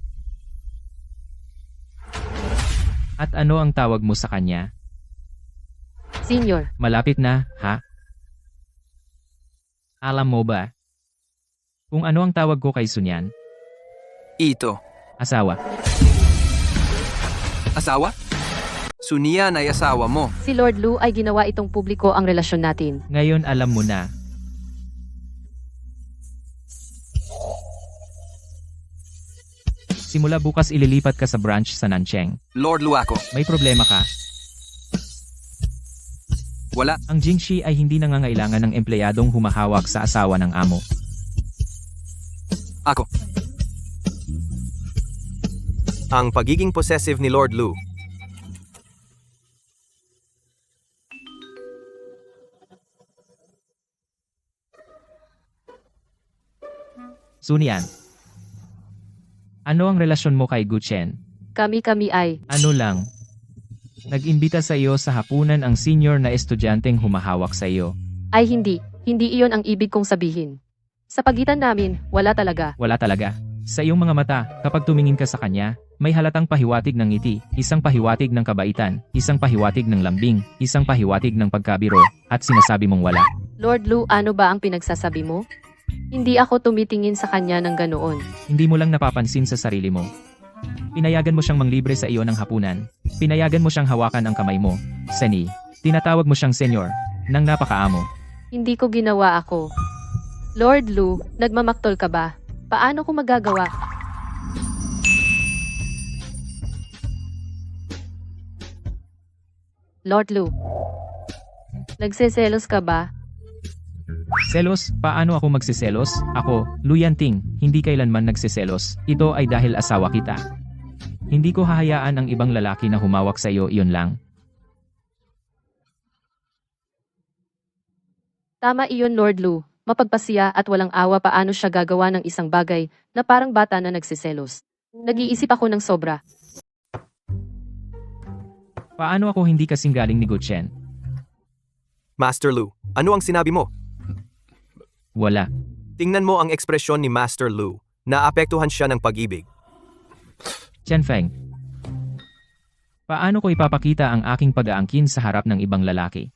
At ano ang tawag mo sa kanya? Senior, Malapit na, ha? Alam mo ba? Kung ano ang tawag ko kay Sunyan? Ito. Asawa. Asawa? Sunian ay asawa mo. si Lord Lu ay ginawa itong publiko ang relasyon natin. Ngayon alam mo na. Simula bukas ililipat ka sa branch sa Nancheng. Lord Lu ako. May problema ka? Wala. Ang Jingxi ay hindi nangangailangan ng empleyadong humahawak sa asawa ng amo. Ako. Ang pagiging possessive ni Lord Lu. Sunian. Ano ang relasyon mo kay Guchen? Kami ay, Ano lang? Nag-imbita sa iyo sa hapunan ang senior na estudyanteng humahawak sa iyo. ay hindi iyon ang ibig kong sabihin. Sa pagitan namin, wala talaga. Wala talaga. Sa iyong mga mata, kapag tumingin ka sa kanya, may halatang pahiwatig ng ngiti, isang pahiwatig ng kabaitan, isang pahiwatig ng lambing, isang pahiwatig ng pagkabiro, at sinasabi mong wala. Lord Lu, ano ba ang pinagsasabi mo? Hindi ako tumitingin sa kanya ng ganoon. Hindi mo lang napapansin sa sarili mo. Pinayagan mo siyang manglibre sa iyo ng hapunan. Pinayagan mo siyang hawakan ang kamay mo. Seni, tinatawag mo siyang senior, nang napakaamo. Hindi ko ginawa ako. Lord Lu, nagmamaktol ka ba? Paano ko magagawa? Lord Lu, nagseselos ka ba? Selos? Paano ako magsiselos? Ako, Luyanting, hindi kailanman nagsiselos. Ito ay dahil asawa kita. Hindi ko hahayaan ang ibang lalaki na humawak sa iyo, iyon lang. Tama iyon, Lord Lu. Mapagpasiya at walang awa paano siya gagawa ng isang bagay na parang bata na nagsiselos. Nag-iisip ako ng sobra. Paano ako hindi kasing galing ni Guchen? Master Lu, ano ang sinabi mo? Wala. Tingnan mo ang ekspresyon ni Master Lu. Naapektuhan siya ng pag-ibig. Chen-Feng. Paano ko ipapakita ang aking pag-aangkin sa harap ng ibang lalaki?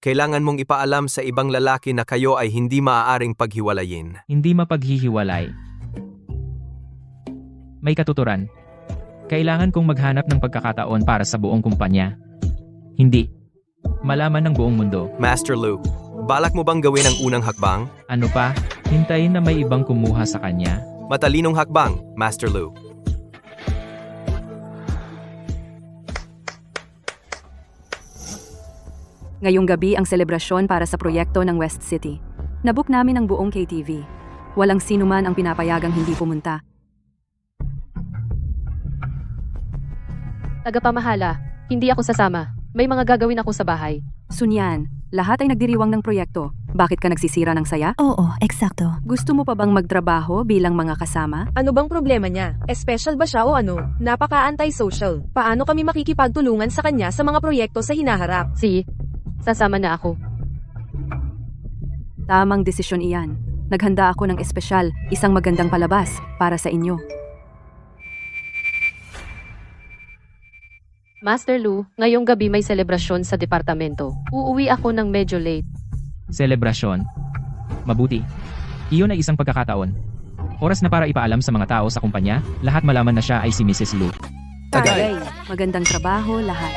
Kailangan mong ipaalam sa ibang lalaki na kayo ay hindi maaaring paghiwalayin. Hindi mapaghihiwalay. May katuturan. Kailangan kong maghanap ng pagkakataon para sa buong kumpanya. Hindi. Malaman ng buong mundo. Master Lu, balak mo bang gawin ang unang hakbang? Ano pa? Hintayin na may ibang kumuha sa kanya. Matalinong hakbang, Master Lu. Ngayong gabi ang selebrasyon para sa proyekto ng West City. Nabook namin ang buong KTV. Walang sino man ang pinapayagang hindi pumunta. Tagapamahala, hindi ako sasama. May mga gagawin ako sa bahay. Sunyan, lahat ay nagdiriwang ng proyekto. Bakit ka nagsisira ng saya? Oo, eksakto. Gusto mo pa bang magtrabaho bilang mga kasama? Ano bang problema niya? Special ba siya o ano? Napaka-anti-social. Paano kami makikipagtulungan sa kanya sa mga proyekto sa hinaharap? Sasama na ako. Tamang desisyon iyan. Naghanda ako ng espesyal, isang magandang palabas para sa inyo. Master Lu, ngayong gabi may selebrasyon sa departamento. Uuwi ako ng medyo late. Selebrasyon. Mabuti. Iyon ay isang pagkakataon. Oras na para ipaalam sa mga tao sa kumpanya, lahat malaman na siya ay si Mrs. Lu. Tagay. Magandang trabaho lahat.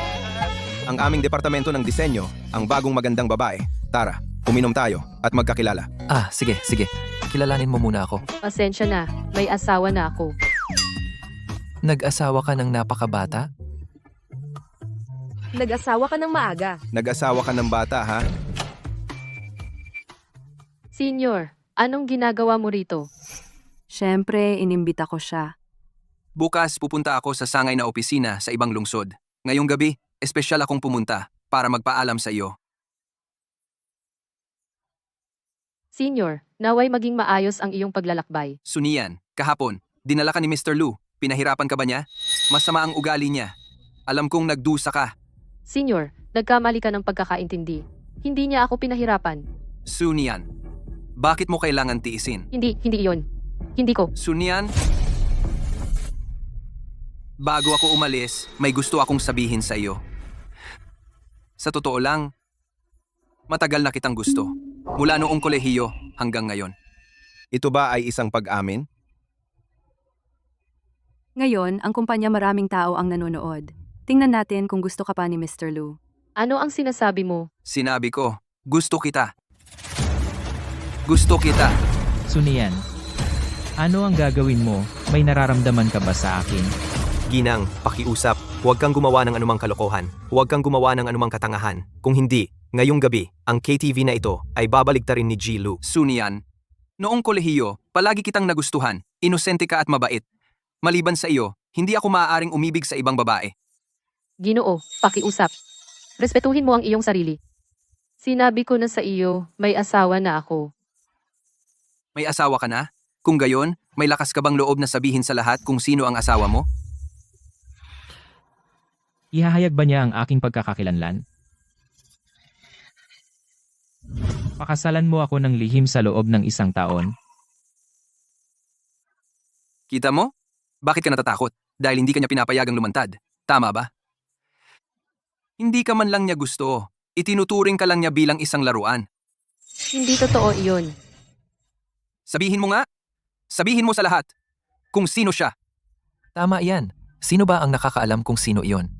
Ang aming departamento ng disenyo, ang bagong magandang babae. Tara, uminom tayo at magkakilala. Sige. Kilalanin mo muna ako. Pasensya na, may asawa na ako. Nag-asawa ka ng napakabata? Nag-asawa ka ng maaga. Nag-asawa ka ng bata, ha? Senior, anong ginagawa mo rito? Siyempre, inimbita ko siya. Bukas pupunta ako sa sangay na opisina sa ibang lungsod. Ngayong gabi, espesyal akong pumunta para magpaalam sa iyo. Senior, naway maging maayos ang iyong paglalakbay. Sunian, kahapon, dinala ka ni Mr. Lu. Pinahirapan ka ba niya? Masama ang ugali niya. Alam kong nagdusa ka. Senior, nagkamali ka ng pagkakaintindi. Hindi niya ako pinahirapan. Sunian, bakit mo kailangan tiisin? Hindi iyon. Hindi ko. Sunian, bago ako umalis, may gusto akong sabihin sa iyo. Sa totoo lang, matagal na kitang gusto. Mula noong kolehiyo hanggang ngayon. Ito ba ay isang pag-amin? Ngayon, ang kumpanya maraming tao ang nanonood. Tingnan natin kung gusto ka pa ni Mr. Lu. Ano ang sinasabi mo? Sinabi ko, gusto kita. Gusto kita. Sunian, ano ang gagawin mo? May nararamdaman ka ba sa akin? Ginang, pakiusap, huwag kang gumawa ng anumang kalokohan. Huwag kang gumawa ng anumang katangahan. Kung hindi, ngayong gabi, ang KTV na ito ay babaligtarin ni Ji Lu. Sunian, noong kolehiyo, palagi kitang nagustuhan. Inosente ka at mabait. Maliban sa iyo, hindi ako maaaring umibig sa ibang babae. Ginoo, pakiusap. Respetuhin mo ang iyong sarili. Sinabi ko na sa iyo, may asawa na ako. May asawa ka na? Kung gayon, may lakas ka bang loob na sabihin sa lahat kung sino ang asawa mo? Ihahayag ba niya ang aking pagkakakilanlan? Pakasalan mo ako ng lihim sa loob ng 1 taon. Kita mo? Bakit ka natatakot? Dahil hindi ka niya pinapayagang lumantad. Tama ba? Hindi ka man lang niya gusto. Itinuturing ka lang niya bilang isang laruan. Hindi totoo iyon. Sabihin mo nga. Sabihin mo sa lahat. Kung sino siya. Tama yan. Sino ba ang nakakaalam kung sino iyon?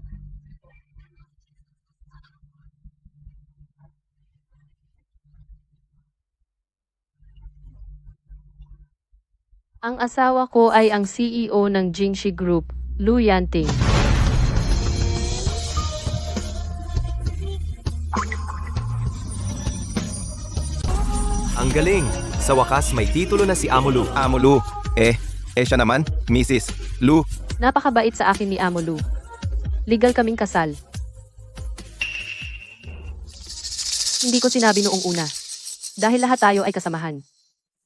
Ang asawa ko ay ang CEO ng Jingxi Group, Lu Yanting. Ang galing. Sa wakas may titulo na si Amo Lu. Amo Lu. Siya naman, Mrs. Lu. Napakabait sa akin ni Amo Lu. Legal kaming kasal. Hindi ko sinabi noong una. Dahil lahat tayo ay kasamahan.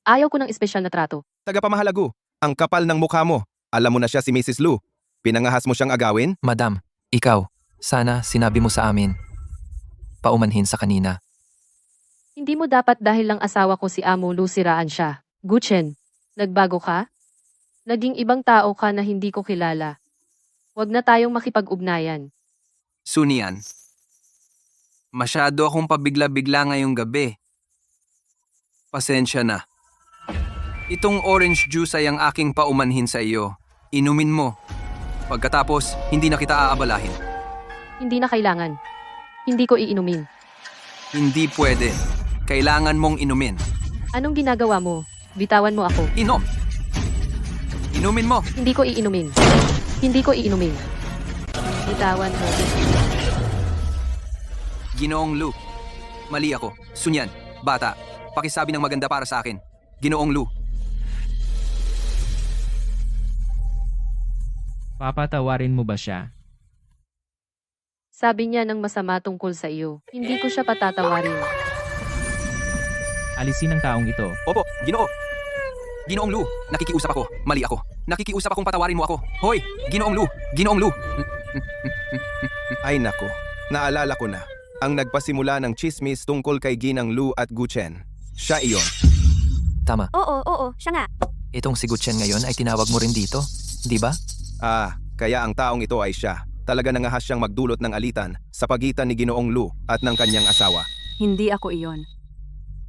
Ayaw ko ng espesyal na trato. Tagapamahalago, ang kapal ng mukha mo. Alam mo na siya si Mrs. Lu. Pinangahas mo siyang agawin? Madam, ikaw, sana sinabi mo sa amin. Paumanhin sa kanina. Hindi mo dapat dahil lang asawa ko si Amo Lu siraan siya. Guchen, nagbago ka? Naging ibang tao ka na hindi ko kilala. Huwag na tayong makipag-ugnayan. Sunian, masyado akong pabigla-bigla ngayong gabi. Pasensya na. Itong orange juice ay ang aking paumanhin sa iyo. Inumin mo. Pagkatapos, hindi na kita aabalahin. Hindi na kailangan. Hindi ko iinumin. Hindi pwede. Kailangan mong inumin. Anong ginagawa mo? Bitawan mo ako. Inom! Inumin mo! Hindi ko iinumin. Hindi ko iinumin. Bitawan mo. Ginoong Lu, Mali ako. Sunyan, bata, pakisabi ng maganda para sa akin. Ginoong Lu. Papatawarin mo ba siya? Sabi niya ng masama tungkol sa iyo. Hindi ko siya patatawarin. Alisin ang taong ito. Opo, Ginoo. Ginoong Lu, nakikiusap ako. Mali ako. Nakikiusap akong patawarin mo ako. Hoy, Ginoong Lu, Ginoong Lu. Ay nako, naalala ko na. Ang nagpasimula ng chismis tungkol kay Ginang Lu at Guchen. Siya iyon. Tama. Oo, siya nga. Itong si Guchen ngayon ay tinawag mo rin dito, di ba? Kaya ang taong ito ay siya. Talaga nangahas siyang magdulot ng alitan sa pagitan ni Ginoong Lu at ng kanyang asawa. Hindi ako iyon.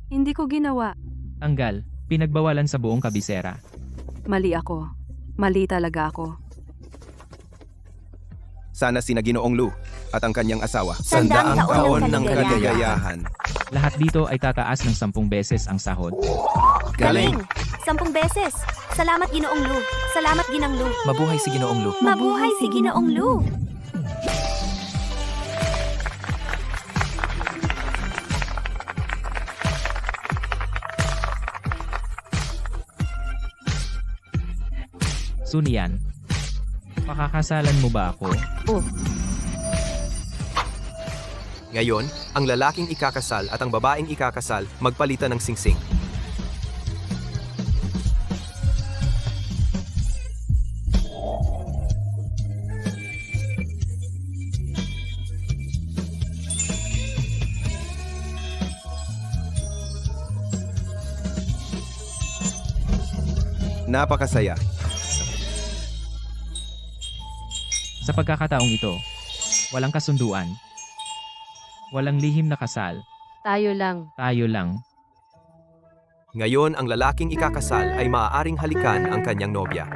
Hindi ko ginawa. Tanggal, pinagbawalan sa buong kabisera. Mali ako. Mali talaga ako. Sana sina Ginoong Lu at ang kanyang asawa. Sandaang taon ng kaligayahan. Lahat dito ay tataas ng 10 beses ang sahod. Galing! 10 beses. Salamat Ginoong Lu. Salamat Ginang Lu. Mabuhay si Ginoong Lu. Mabuhay si Ginoong Lu. Sunyan, pakakasalan mo ba ako? Ngayon, ang lalaking ikakasal at ang babaeng ikakasal magpalitan ng singsing. Napakasaya. Sa pagkakataong ito, walang kasunduan. Walang lihim na kasal. Tayo lang. Tayo lang. Ngayon, ang lalaking ikakasal ay maaaring halikan ang kanyang nobya.